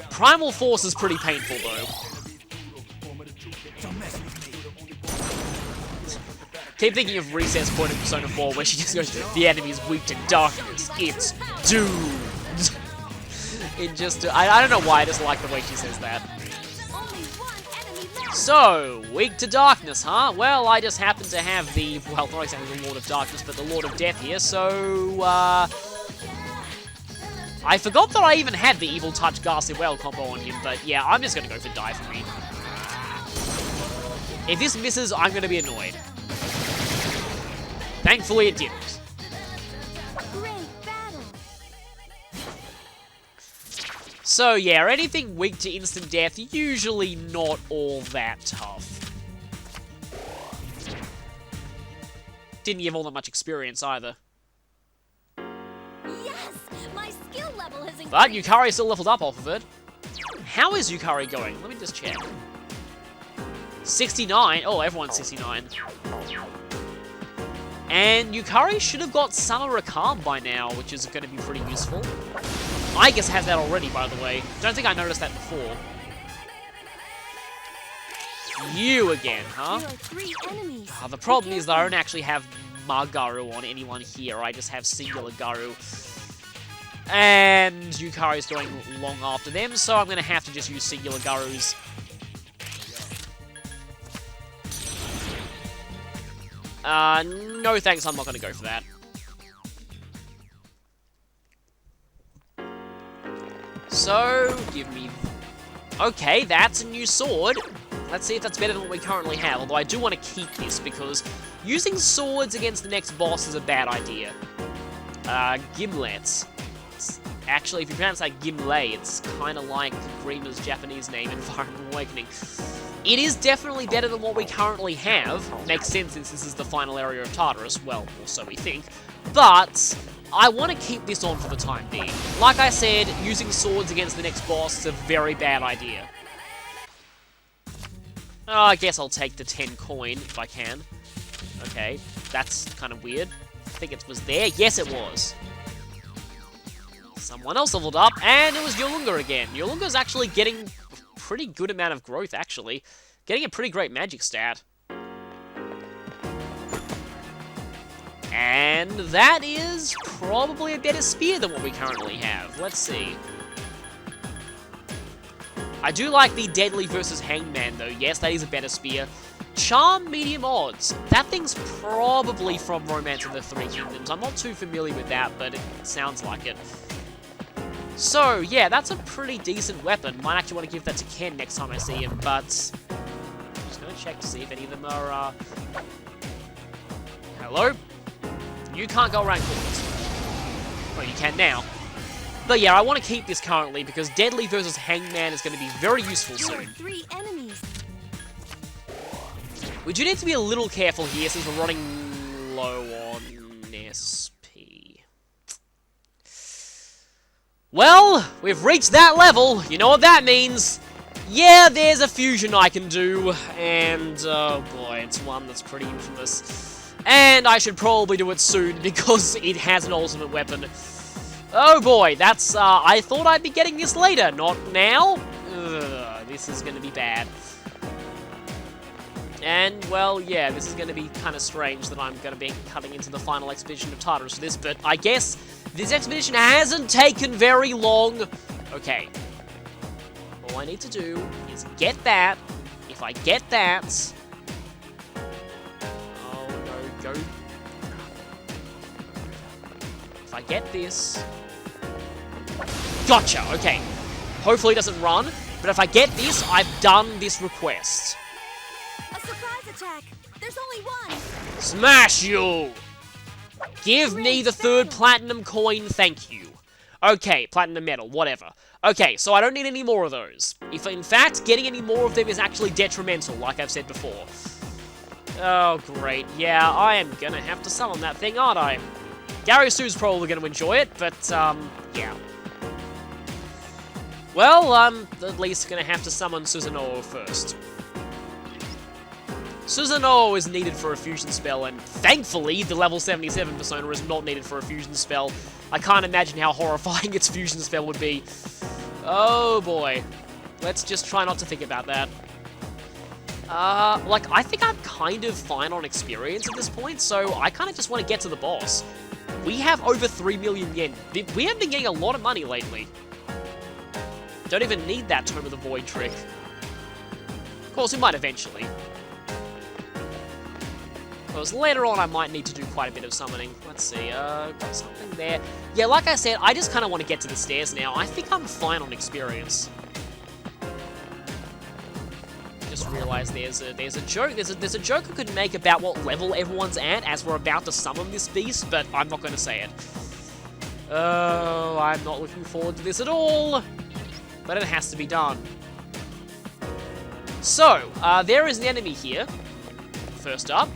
Primal Force is pretty painful, though. Keep thinking of Reset's point in Persona 4, where she just goes, the enemy is weak to darkness, it's doomed. It just, I don't know why, I just like the way she says that. So, weak to darkness, huh? Well, I just happen to have the, well, not exactly the Lord of Darkness, but the Lord of Death here, so, I forgot that I even had the Evil Touch Ghastly Whale combo on him, but yeah, I'm just gonna go for Die for me. If this misses, I'm gonna be annoyed. Thankfully, it didn't. Great battle. So yeah, anything weak to instant death, usually not all that tough. Didn't give all that much experience either. Yes, my skill level has increased. But Yukari still leveled up off of it. How is Yukari going? Let me just check. 69. Oh, everyone's 69. And Yukari should have got Summer Rakam by now, which is going to be pretty useful. I guess has that already, by the way. Don't think I noticed that before. You again, huh? There are 3 enemies. The problem is that I don't actually have Magaru on anyone here. I just have singular Garu. And Yukari is going long after them, so I'm going to have to just use singular Garus. No thanks, I'm not going to go for that. So, give me... Okay, that's a new sword. Let's see if that's better than what we currently have, although I do want to keep this, because using swords against the next boss is a bad idea. Gimlet. Actually, if you pronounce that Gimlet, it's kind of like Grima's Japanese name in Fire Emblem Awakening. It is definitely better than what we currently have. Makes sense since this is the final area of Tartarus. Well, or so we think. But I want to keep this on for the time being. Like I said, using swords against the next boss is a very bad idea. Oh, I guess I'll take the 10 coin if I can. Okay, that's kind of weird. I think it was there. Yes, it was. Someone else leveled up, and it was Yolunga again. Yolunga's actually getting a pretty good amount of growth, actually. Getting a pretty great magic stat. And that is probably a better spear than what we currently have. Let's see. I do like the Deadly versus Hangman, though. Yes, that is a better spear. Charm, medium odds. That thing's probably from Romance of the Three Kingdoms. I'm not too familiar with that, but it sounds like it. So, yeah, that's a pretty decent weapon. Might actually want to give that to Ken next time I see him, but I'm just going to check to see if any of them are, Hello? You can't go around corners. Well, you can now. But yeah, I want to keep this currently because Deadly versus Hangman is going to be very useful soon. 3 enemies. We do need to be a little careful here since we're running low on SP. Well, we've reached that level. You know what that means. Yeah, there's a fusion I can do. And, oh boy, it's one that's pretty infamous. And I should probably do it soon because it has an ultimate weapon. Oh boy, that's, I thought I'd be getting this later, not now. Ugh, this is gonna be bad. And, well, yeah, this is gonna be kind of strange that I'm gonna be cutting into the final expedition of Tartarus for this, but I guess this expedition hasn't taken very long. Okay. All I need to do is get that. If I get that... Oh, no, go... If I get this... Gotcha, okay. Hopefully it doesn't run, but if I get this, I've done this request. A surprise attack. There's only one. Smash you! Give me the third platinum coin, thank you. Okay, platinum medal, whatever. Okay, so I don't need any more of those. If, in fact, getting any more of them is actually detrimental, like I've said before. Oh, great. Yeah, I am gonna have to summon that thing, aren't I? Gary Sue's probably gonna enjoy it, but, yeah. Well, I'm at least gonna have to summon Susano-o first. Susano-o is needed for a fusion spell, and thankfully, the level 77 persona is not needed for a fusion spell. I can't imagine how horrifying its fusion spell would be. Oh boy. Let's just try not to think about that. Like, I think I'm kind of fine on experience at this point, so I kind of just want to get to the boss. We have over 3 million yen. We have been getting a lot of money lately. Don't even need that Tome of the Void trick. Of course, we might eventually. Because later on, I might need to do quite a bit of summoning. Let's see, got something there. Yeah, like I said, I just kind of want to get to the stairs now. I think I'm fine on experience. Just realized there's a joke. There's a joke I could make about what level everyone's at as we're about to summon this beast, but I'm not going to say it. Oh, I'm not looking forward to this at all. But it has to be done. So, there is an enemy here. First up.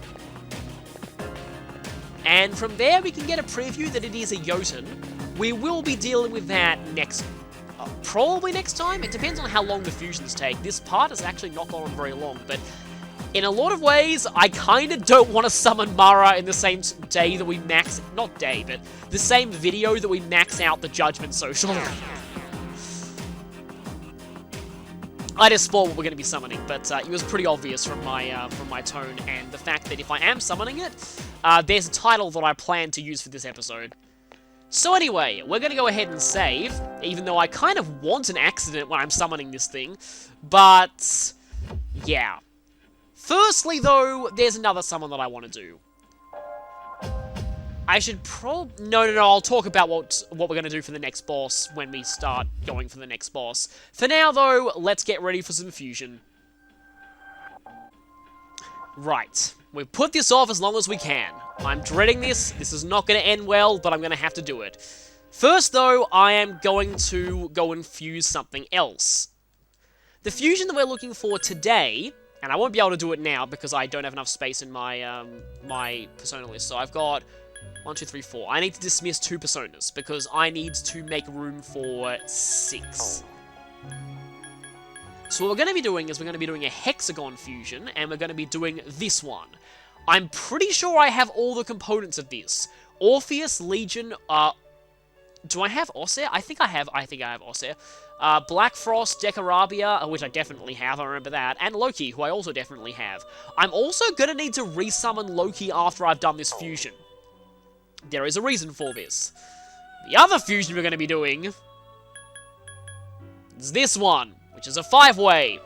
And from there, we can get a preview that it is a Jotun. We will be dealing with that next... probably next time? It depends on how long the fusions take. This part has actually not gone on very long, but... in a lot of ways, I kind of don't want to summon Mara in the same day that we max... not day, but the same video that we max out the Judgment Social. I just spoiled what we're going to be summoning, but it was pretty obvious from my tone and the fact that if I am summoning it, there's a title that I plan to use for this episode. So anyway, we're going to go ahead and save, even though I kind of want an accident when I'm summoning this thing, but yeah. Firstly, though, there's another summon that I want to do. I should No, I'll talk about what we're going to do for the next boss when we start going for the next boss. For now, though, let's get ready for some fusion. Right. We've put this off as long as we can. I'm dreading this. This is not going to end well, but I'm going to have to do it. First, though, I am going to go and fuse something else. The fusion that we're looking for today And I won't be able to do it now because I don't have enough space in my my persona list. So I've got 1, 2, 3, 4. I need to dismiss 2 personas because I need to make room for 6. So what we're going to be doing is we're going to be doing a Hexagon Fusion, and we're going to be doing this one. I'm pretty sure I have all the components of this. Orpheus, Legion, do I have Ossir? I think I have Ossir. Black Frost, Decarabia, which I definitely have, I remember that, and Loki, who I also definitely have. I'm also going to need to resummon Loki after I've done this fusion. There is a reason for this. The other fusion we're going to be doing is this one, which is a 5-way.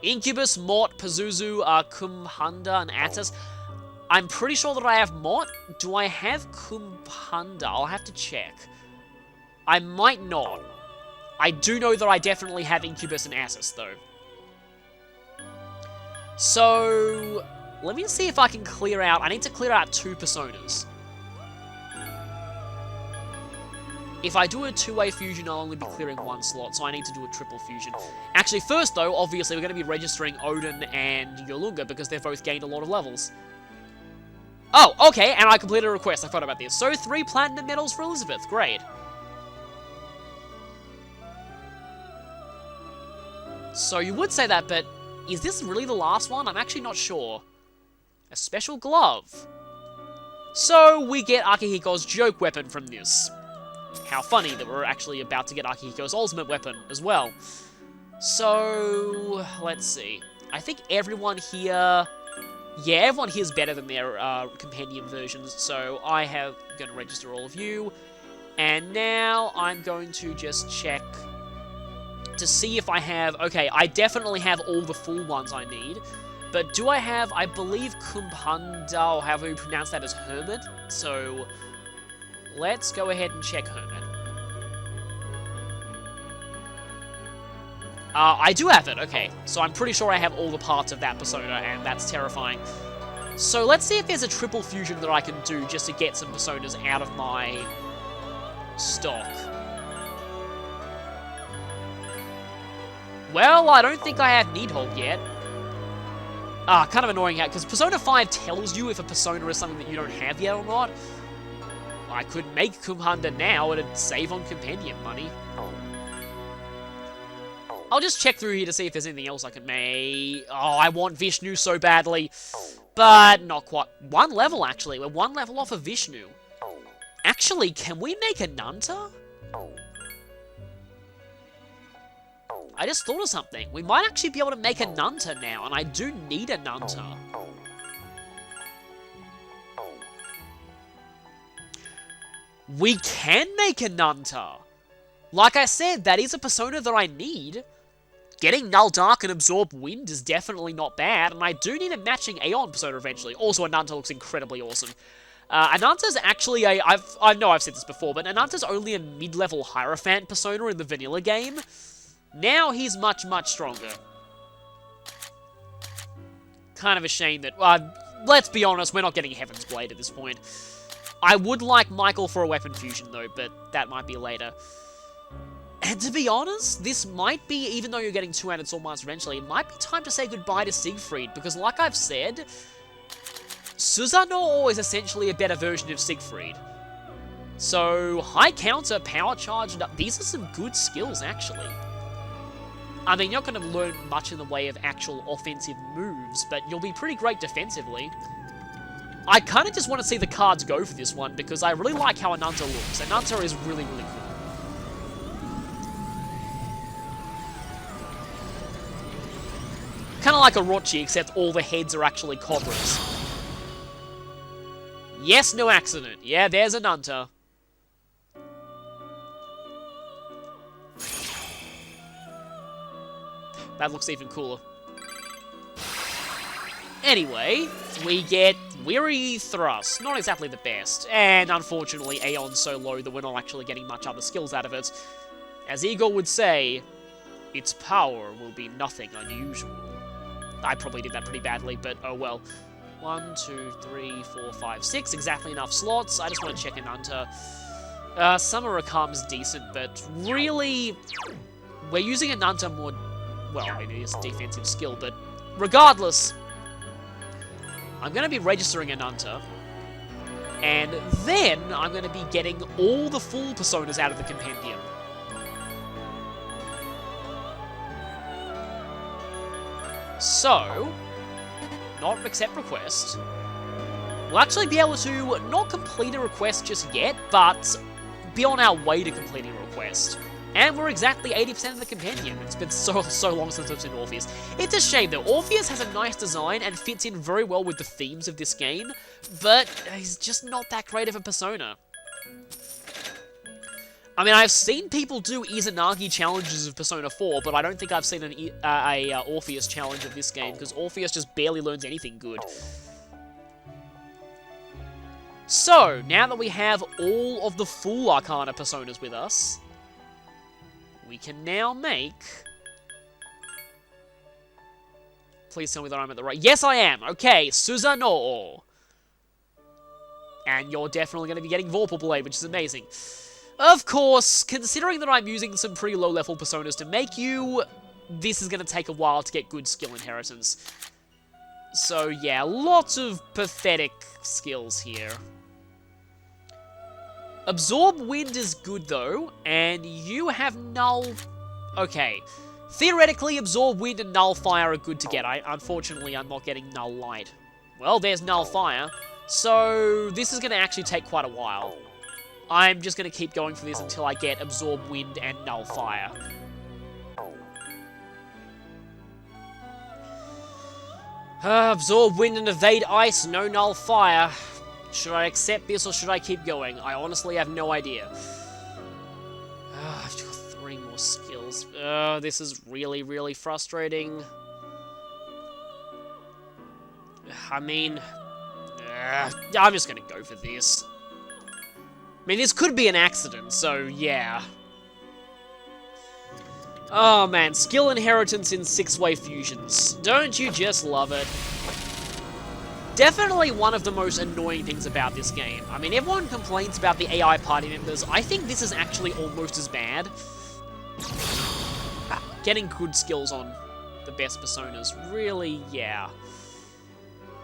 Incubus, Mort, Pazuzu, Kumhanda, and Attis. I'm pretty sure that I have Mort. Do I have Kumhanda? I'll have to check. I might not. I do know that I definitely have Incubus and Attis, though. So, let me see if I can clear out... I need to clear out 2 personas. If I do a 2-way fusion, I'll only be clearing 1 slot, so I need to do a triple fusion. Actually, first, though, obviously, we're going to be registering Odin and Yolunga, because they've both gained a lot of levels. Oh, okay, and I completed a request. I forgot about this. So, 3 platinum medals for Elizabeth. Great. So, you would say that, but is this really the last one? I'm actually not sure. A special glove. So, we get Akihiko's joke weapon from this. How funny that we're actually about to get Akihiko's ultimate weapon as well. So, let's see. I think everyone here... Yeah, everyone here is better than their companion versions, so I have going to register all of you. And now I'm going to just check to see if I have... Okay, I definitely have all the full ones I need. But do I have, I believe, Kumhanda, or however you pronounce that, as Hermit? So, let's go ahead and check Hermit. I do have it, okay. So I'm pretty sure I have all the parts of that persona, and that's terrifying. So let's see if there's a triple fusion that I can do just to get some personas out of my stock. Well, I don't think I have Needhog yet. Kind of annoying, because Persona 5 tells you if a persona is something that you don't have yet or not. I could make Kumhanda now, and it'd save on companion money. I'll just check through here to see if there's anything else I can make. Oh, I want Vishnu so badly. But not quite. 1 level, actually. We're 1 level off of Vishnu. Actually, can we make a Nanta? I just thought of something. We might actually be able to make a Nanta now, and I do need a Nanta. We can make a Nanta! Like I said, that is a persona that I need. Getting Null Dark and Absorb Wind is definitely not bad, and I do need a matching Aeon persona eventually. Also, Ananta looks incredibly awesome. Ananta's actually a... I know I've said this before, but Ananta's only a mid-level Hierophant persona in the vanilla game. Now he's much, much stronger. Kind of a shame that... let's be honest, we're not getting Heaven's Blade at this point. I would like Michael for a weapon fusion, though, but that might be later. And to be honest, this might be, even though you're getting 2-handed Sword Master eventually, it might be time to say goodbye to Siegfried, because like I've said, Susano-o is essentially a better version of Siegfried. So, high counter, power charge, these are some good skills, actually. I mean, you're not going to learn much in the way of actual offensive moves, but you'll be pretty great defensively. I kind of just want to see the cards go for this one, because I really like how Ananta looks. Ananta is really, really cool. Kind of like Orochi, except all the heads are actually cobras. Yes, no accident. Yeah, there's Ananta. That looks even cooler. Anyway, we get Weary Thrust. Not exactly the best. And unfortunately, Aeon's so low that we're not actually getting much other skills out of it. As Igor would say, its power will be nothing unusual. I probably did that pretty badly, but oh well. 1, 2, 3, 4, 5, 6. Exactly enough slots. I just want to check Ananta. Summer Rakam's decent, but really, we're using Ananta more... Well, I mean, it is a defensive skill, but Regardless, I'm going to be registering an Hunter. And then I'm going to be getting all the full personas out of the compendium. So, not accept request. We'll actually be able to not complete a request just yet, but be on our way to completing a request. And we're exactly 80% of the compendium. It's been so long since I've seen Orpheus. It's a shame though. Orpheus has a nice design and fits in very well with the themes of this game, but he's just not that great of a persona. I mean, I've seen people do Izanagi challenges of Persona 4, but I don't think I've seen an Orpheus challenge of this game, because Orpheus just barely learns anything good. So, now that we have all of the full Arcana personas with us, we can now make... Please tell me that I'm at the right... Yes, I am! Okay, Susano-o. And you're definitely going to be getting Vorpal Blade, which is amazing. Of course, considering that I'm using some pretty low-level personas to make you, this is going to take a while to get good skill inheritance. So yeah, lots of pathetic skills here. Absorb Wind is good though, and you have Null... Okay, theoretically Absorb Wind and Null Fire are good to get. Unfortunately, I'm not getting Null Light. Well, there's Null Fire, so this is going to actually take quite a while. I'm just going to keep going for this until I get Absorb Wind and Null Fire. Absorb Wind and Evade Ice, no Null Fire. Should I accept this or should I keep going? I honestly have no idea. I've got 3 more skills. This is really, really frustrating. I mean... I'm just going to go for this. I mean, this could be an accident, so yeah. Oh man, skill inheritance in 6-way fusions. Don't you just love it? Definitely one of the most annoying things about this game. I mean, everyone complains about the AI party members. I think this is actually almost as bad. Getting good skills on the best personas, really, yeah.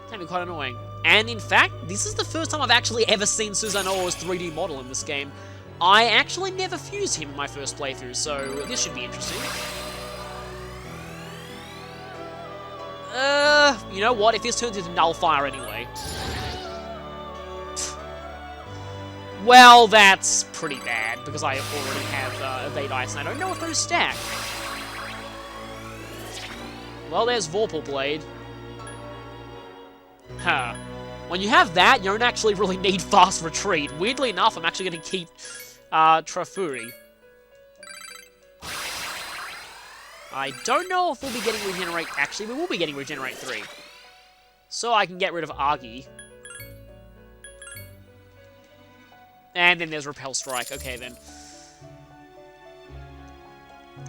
Can be quite annoying. And in fact, this is the first time I've actually ever seen Susano-o's 3D model in this game. I actually never fused him in my first playthrough, so this should be interesting. You know what? If this turns into Null Fire anyway. Well, that's pretty bad, because I already have Evade Ice, and I don't know if those stack. Well, there's Vorpal Blade. Huh. When you have that, you don't actually really need Fast Retreat. Weirdly enough, I'm actually going to keep Trafuri. I don't know if we'll be getting Regenerate... Actually, we will be getting Regenerate 3. So I can get rid of Argy. And then there's Repel Strike. Okay, then.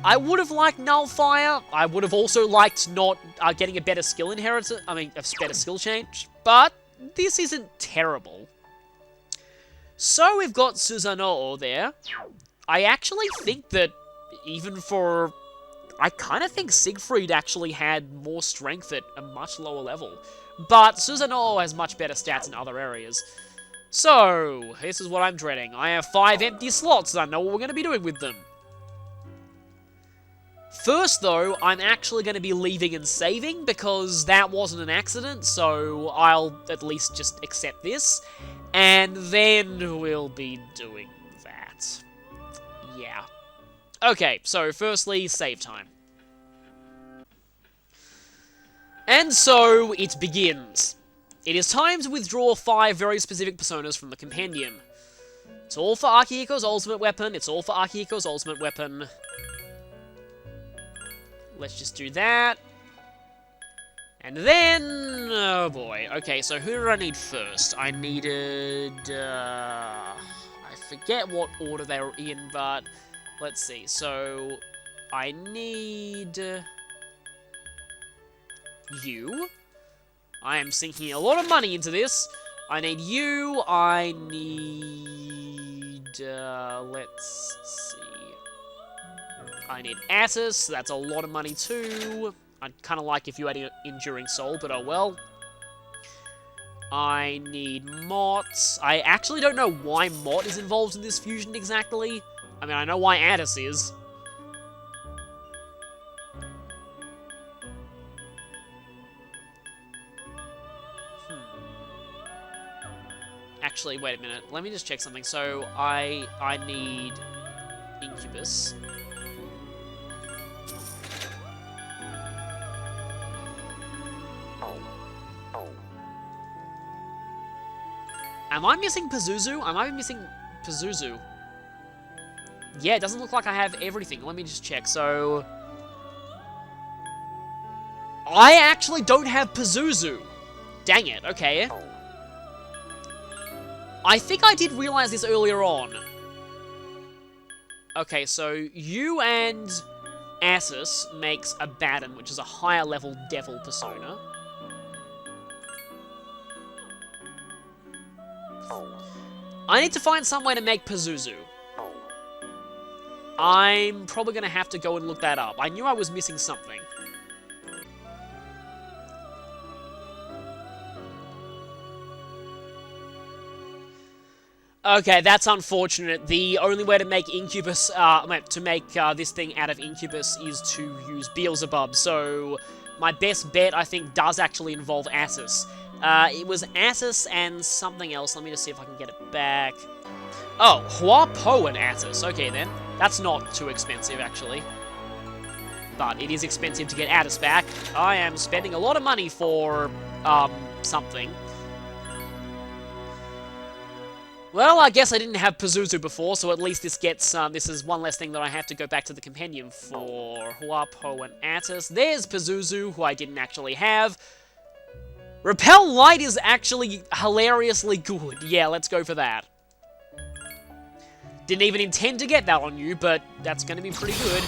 I would have liked Null Fire. I would have also liked not getting a better skill inheritance. I mean, a better skill change. But this isn't terrible. So we've got Susano-o there. I actually think that even for... I kind of think Siegfried actually had more strength at a much lower level. But Susano-o has much better stats in other areas. So, this is what I'm dreading. I have 5 empty slots, and I know what we're going to be doing with them. First, though, I'm actually going to be leaving and saving, because that wasn't an accident, so I'll at least just accept this. And then we'll be doing that. Yeah. Okay, so firstly, save time. And so, it begins. It is time to withdraw 5 very specific personas from the compendium. It's all for Akihiko's ultimate weapon, it's all for Akihiko's ultimate weapon. Let's just do that. And then... oh boy. Okay, so who did I need first? I needed... I forget what order they were in, but... let's see. So... I need... you. I am sinking a lot of money into this. I need you. I need... let's see. I need Attis. That's a lot of money too. I'd kind of like if you had Enduring Soul, but oh well. I need Mott. I actually don't know why Mott is involved in this fusion exactly. I mean, I know why Addis is. Actually, wait a minute. Let me just check something. So, I need Incubus. Am I missing Pazuzu? Am I missing Pazuzu? Yeah, it doesn't look like I have everything. Let me just check. So, I actually don't have Pazuzu. Dang it. Okay. I think I did realize this earlier on. Okay, so you and Asus makes Abaddon, which is a higher level devil persona. I need to find some way to make Pazuzu. I'm probably going to have to go and look that up. I knew I was missing something. Okay, that's unfortunate. The only way to make Incubus, this thing out of Incubus is to use Beelzebub, so my best bet, I think, does actually involve Asus. It was Asus and something else. Let me just see if I can get it back. Oh, Huapo and Asus. Okay, then. That's not too expensive, actually. But it is expensive to get Atus back. I am spending a lot of money for, something. Well, I guess I didn't have Pazuzu before, so at least this gets, this is one less thing that I have to go back to the compendium for. Huapo and Atus. There's Pazuzu, who I didn't actually have. Repel Light is actually hilariously good. Yeah, let's go for that. Didn't even intend to get that on you, but that's going to be pretty good.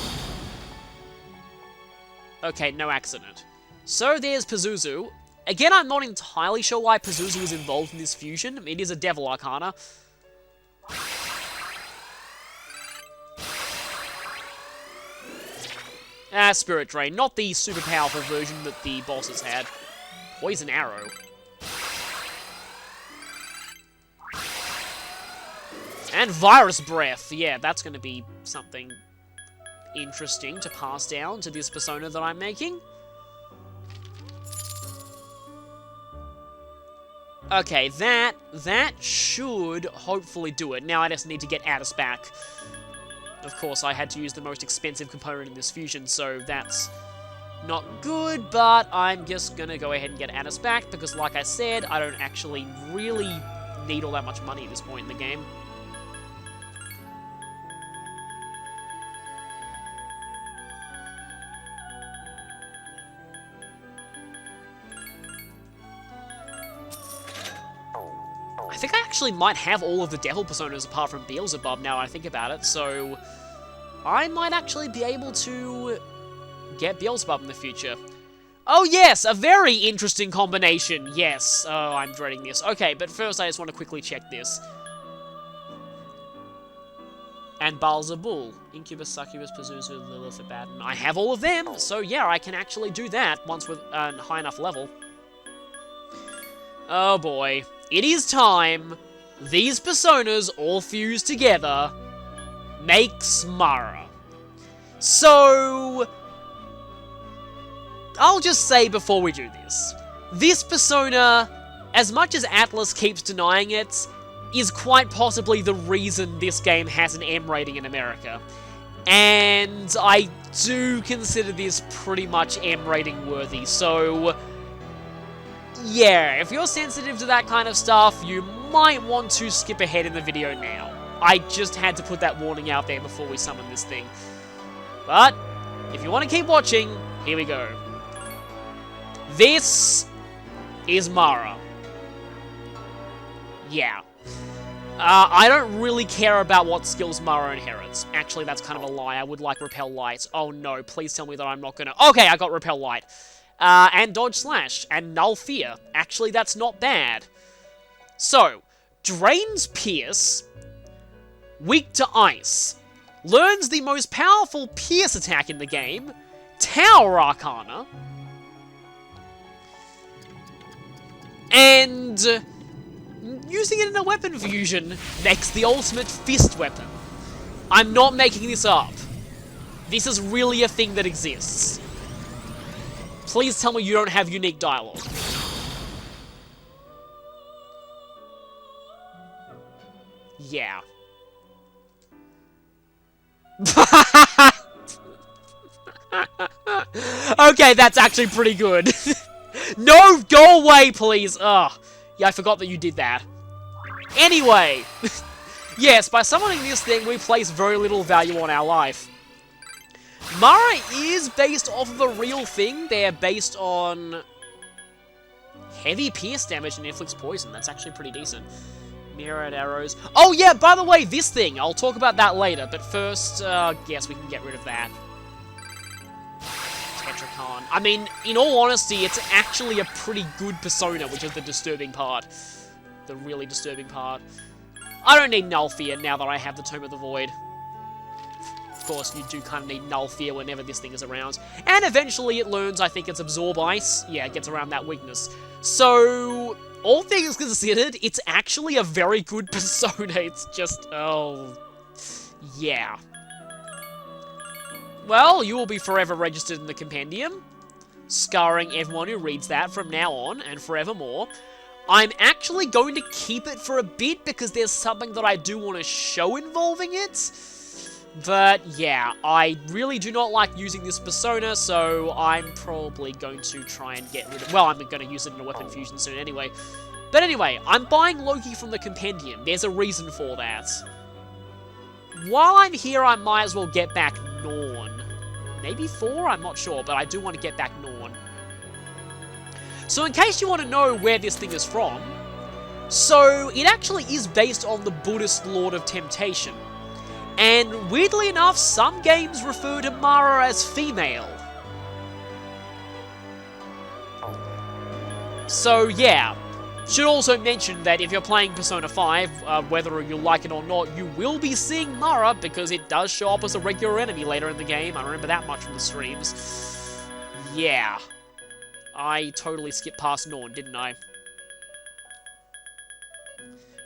Okay, no accident. So there's Pazuzu. Again, I'm not entirely sure why Pazuzu is involved in this fusion. It is a Devil Arcana. Spirit Drain. Not the super powerful version that the bosses had. Poison Arrow. And Virus Breath. Yeah, that's going to be something interesting to pass down to this persona that I'm making. Okay, that should hopefully do it. Now I just need to get Addis back. Of course, I had to use the most expensive component in this fusion, so that's not good, but I'm just gonna go ahead and get Addis back, because like I said, I don't actually really need all that much money at this point in the game. I think I actually might have all of the Devil Personas apart from Beelzebub now I think about it, so I might actually be able to get Beelzebub in the future. Oh yes, a very interesting combination, yes. Oh, I'm dreading this. Okay, but first I just want to quickly check this. And Baalzebul. Incubus, Succubus, Pazuzu, Lilith, Abaddon. I have all of them, so yeah, I can actually do that once with a high enough level. Oh boy. It is time. These personas all fuse together. Makes Mara. So, I'll just say before we do this. This persona, as much as Atlas keeps denying it, is quite possibly the reason this game has an M rating in America. And I do consider this pretty much M rating worthy, so yeah, if you're sensitive to that kind of stuff, you might want to skip ahead in the video now. I just had to put that warning out there before we summon this thing. But, if you want to keep watching, here we go. This is Mara. Yeah. I don't really care about what skills Mara inherits. Actually, that's kind of a lie. I would like Repel Light. Oh no, please tell me that I'm not gonna... Okay, I got Repel Light. And Dodge Slash, and Null Fear. Actually, that's not bad. So, Drains Pierce, weak to Ice, learns the most powerful Pierce attack in the game, Tower Arcana, and using it in a weapon fusion makes the ultimate fist weapon. I'm not making this up. This is really a thing that exists. Please tell me you don't have unique dialogue. Yeah. Okay, that's actually pretty good. No, go away, please. Ugh. Yeah, I forgot that you did that. Anyway. Yes, by summoning this thing, we place very little value on our life. Mara is based off of a real thing. They're based on heavy pierce damage and inflicts poison. That's actually pretty decent. Mirrored arrows. Oh yeah, by the way, this thing. I'll talk about that later, but first, yes, we can get rid of that. Tetracon. I mean, in all honesty, it's actually a pretty good persona, which is the disturbing part. The really disturbing part. I don't need Null Fear now that I have the Tome of the Void. Of course, you do kind of need Null Fear whenever this thing is around. And eventually it learns, I think it's Absorb Ice. Yeah, it gets around that weakness. So, all things considered, it's actually a very good persona. It's just, oh, yeah. Well, you will be forever registered in the compendium, scarring everyone who reads that from now on and forevermore. I'm actually going to keep it for a bit because there's something that I do want to show involving it. But yeah, I really do not like using this persona, so I'm probably going to try and get rid of it. Well, I'm going to use it in a weapon fusion soon anyway. But anyway, I'm buying Loki from the compendium. There's a reason for that. While I'm here, I might as well get back Norn. Maybe 4? I'm not sure, but I do want to get back Norn. So in case you want to know where this thing is from, so it actually is based on the Buddhist Lord of Temptation. And weirdly enough, some games refer to Mara as female. So yeah, should also mention that if you're playing Persona 5, whether you like it or not, you will be seeing Mara because it does show up as a regular enemy later in the game. I remember that much from the streams. Yeah. I totally skipped past Norn, didn't I?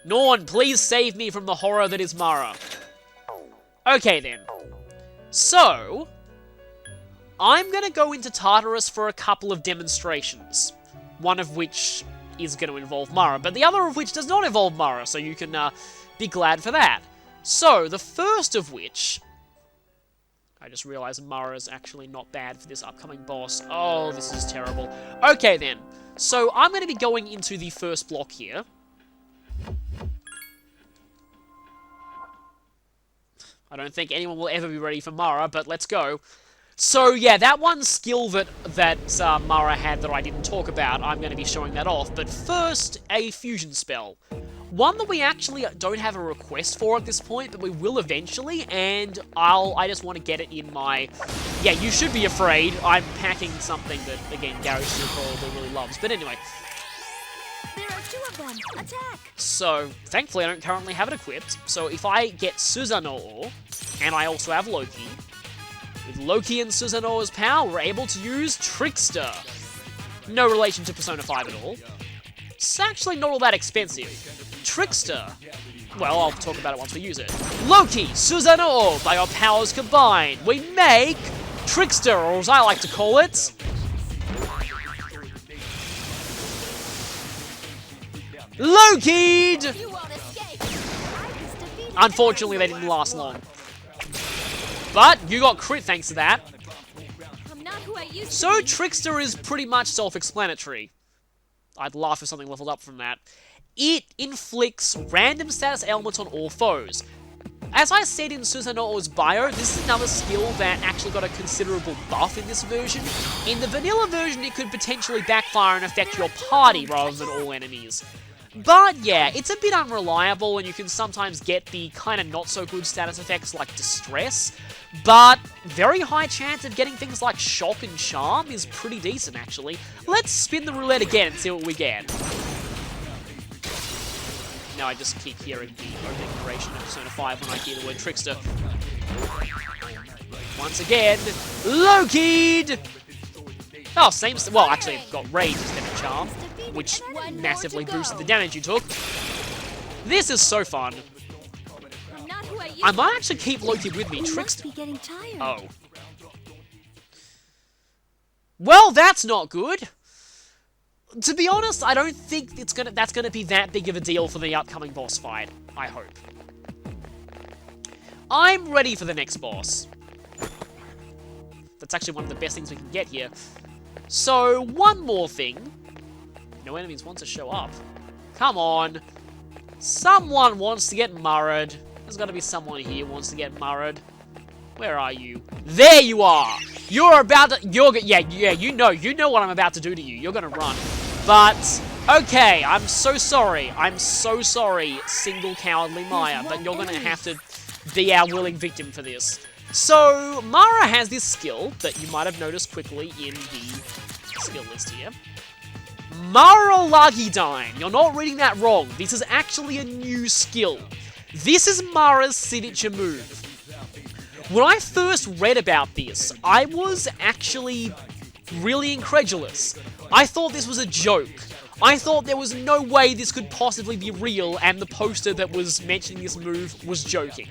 Norn, please save me from the horror that is Mara. Okay then. So, I'm gonna go into Tartarus for a couple of demonstrations. One of which is going to involve Mara, but the other of which does not involve Mara, so you can be glad for that. So, the first of which... I just realized Mara's actually not bad for this upcoming boss. Oh, this is terrible. Okay, then. So, I'm going to be going into the first block here. I don't think anyone will ever be ready for Mara, but let's go. So, yeah, that one skill that Mara had that I didn't talk about, I'm going to be showing that off. But first, a fusion spell. One that we actually don't have a request for at this point, but we will eventually, and I just want to get it in my... Yeah, you should be afraid. I'm packing something that, again, Gary still probably really loves. But anyway. There are 2 of them. Attack! So, thankfully, I don't currently have it equipped. So, if I get Susano-o, and I also have Loki, with Loki and Susano-o's power, we're able to use Trickster. No relation to Persona 5 at all. It's actually not all that expensive. Trickster. Well, I'll talk about it once we use it. Loki, Susano-o, by our powers combined, we make Trickster, or as I like to call it, Loki'd! You won't escape. I just defeated Unfortunately, they didn't last long. But you got crit thanks to that. I'm not who I used to So be. Trickster is pretty much self-explanatory. I'd laugh if something leveled up from that. It inflicts random status ailments on all foes. As I said in Susano-o's bio, this is another skill that actually got a considerable buff in this version. In the vanilla version, it could potentially backfire and affect your party rather than all enemies. But yeah, it's a bit unreliable and you can sometimes get the kind of not so good status effects like Distress, but very high chance of getting things like Shock and Charm is pretty decent actually. Let's spin the roulette again and see what we get. Now I just keep hearing the opening narration of Persona 5 when I hear the word Trickster. Once again, Loki'd! Oh, same... Well, actually, I've got Rage instead of Charm, which massively boosted the damage you took. This is so fun. I might actually keep Loki with me. Trickster... Oh. Well, that's not good. To be honest, I don't think that's gonna be that big of a deal for the upcoming boss fight. I hope. I'm ready for the next boss. That's actually one of the best things we can get here. So, one more thing. No enemies want to show up. Come on. Someone wants to get murdered. There's gotta be someone here who wants to get murdered. Where are you? There you are! You're about to... Yeah, you know what I'm about to do to you. You're gonna run. But, okay, I'm so sorry. I'm so sorry, single cowardly Maya, but you're gonna have to be our willing victim for this. So, Mara has this skill that you might have noticed quickly in the skill list here. Mara-Lagi-Dine. You're not reading that wrong. This is actually a new skill. This is Mara's signature move. When I first read about this, I was actually really incredulous. I thought this was a joke. I thought there was no way this could possibly be real, and the poster that was mentioning this move was joking.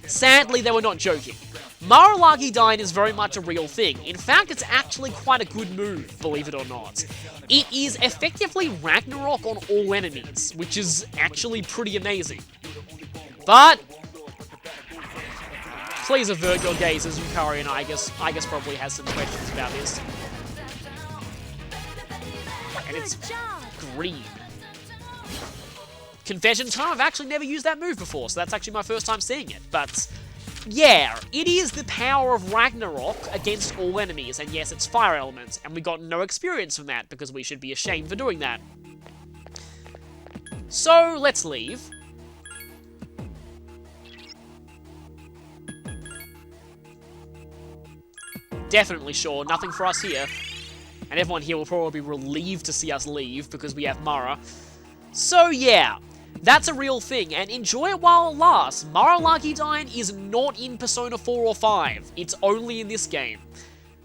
Sadly, they were not joking. Mara-Lagi-Dine is very much a real thing. In fact, it's actually quite a good move, believe it or not. It is effectively Ragnarok on all enemies, which is actually pretty amazing. But please avert your gazes, Yukari, and I guess probably has some questions about this. And it's green. Confession time, I've actually never used that move before, so that's actually my first time seeing it. But yeah, it is the power of Ragnarok against all enemies, and yes, it's fire elements, and we got no experience from that, because we should be ashamed for doing that. So, let's leave. Definitely sure, nothing for us here. And everyone here will probably be relieved to see us leave, because we have Mara. So yeah, that's a real thing, and enjoy it while it lasts. Mara-Lagi-Dine is not in Persona 4 or 5. It's only in this game.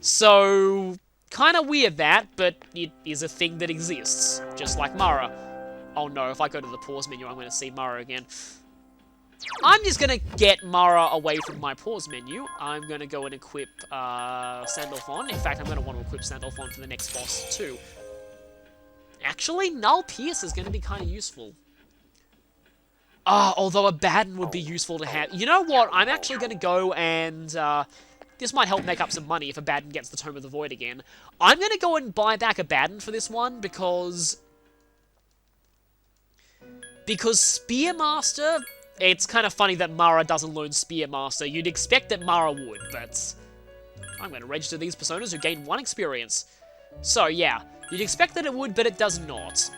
So, kinda weird that, but it is a thing that exists, just like Mara. Oh no, if I go to the pause menu, I'm gonna see Mara again. I'm just gonna get Mara away from my pause menu. I'm gonna go and equip Sandalphon. In fact, I'm gonna want to equip Sandalphon for the next boss too. Actually, Null Pierce is gonna be kind of useful. Although a Baden would be useful to have. You know what? I'm actually gonna go and this might help make up some money if a Baden gets the Tome of the Void again. I'm gonna go and buy back a Baden for this one because Spearmaster. It's kind of funny that Mara doesn't learn Spearmaster. You'd expect that Mara would, but I'm going to register these personas who gain 1 experience. So yeah, you'd expect that it would, but it does not.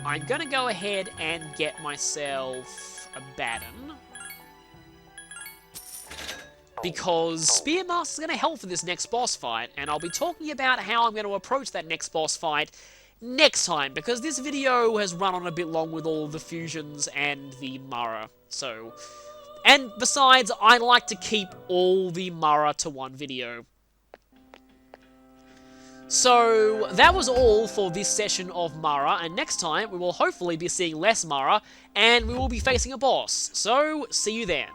I'm going to go ahead and get myself a Baden, because Spearmaster is going to help for this next boss fight, and I'll be talking about how I'm going to approach that next boss fight next time, because this video has run on a bit long with all the fusions and the Mara. So, and besides, I like to keep all the Mara to one video. So, that was all for this session of Mara, and next time we will hopefully be seeing less Mara, and we will be facing a boss. So, see you then.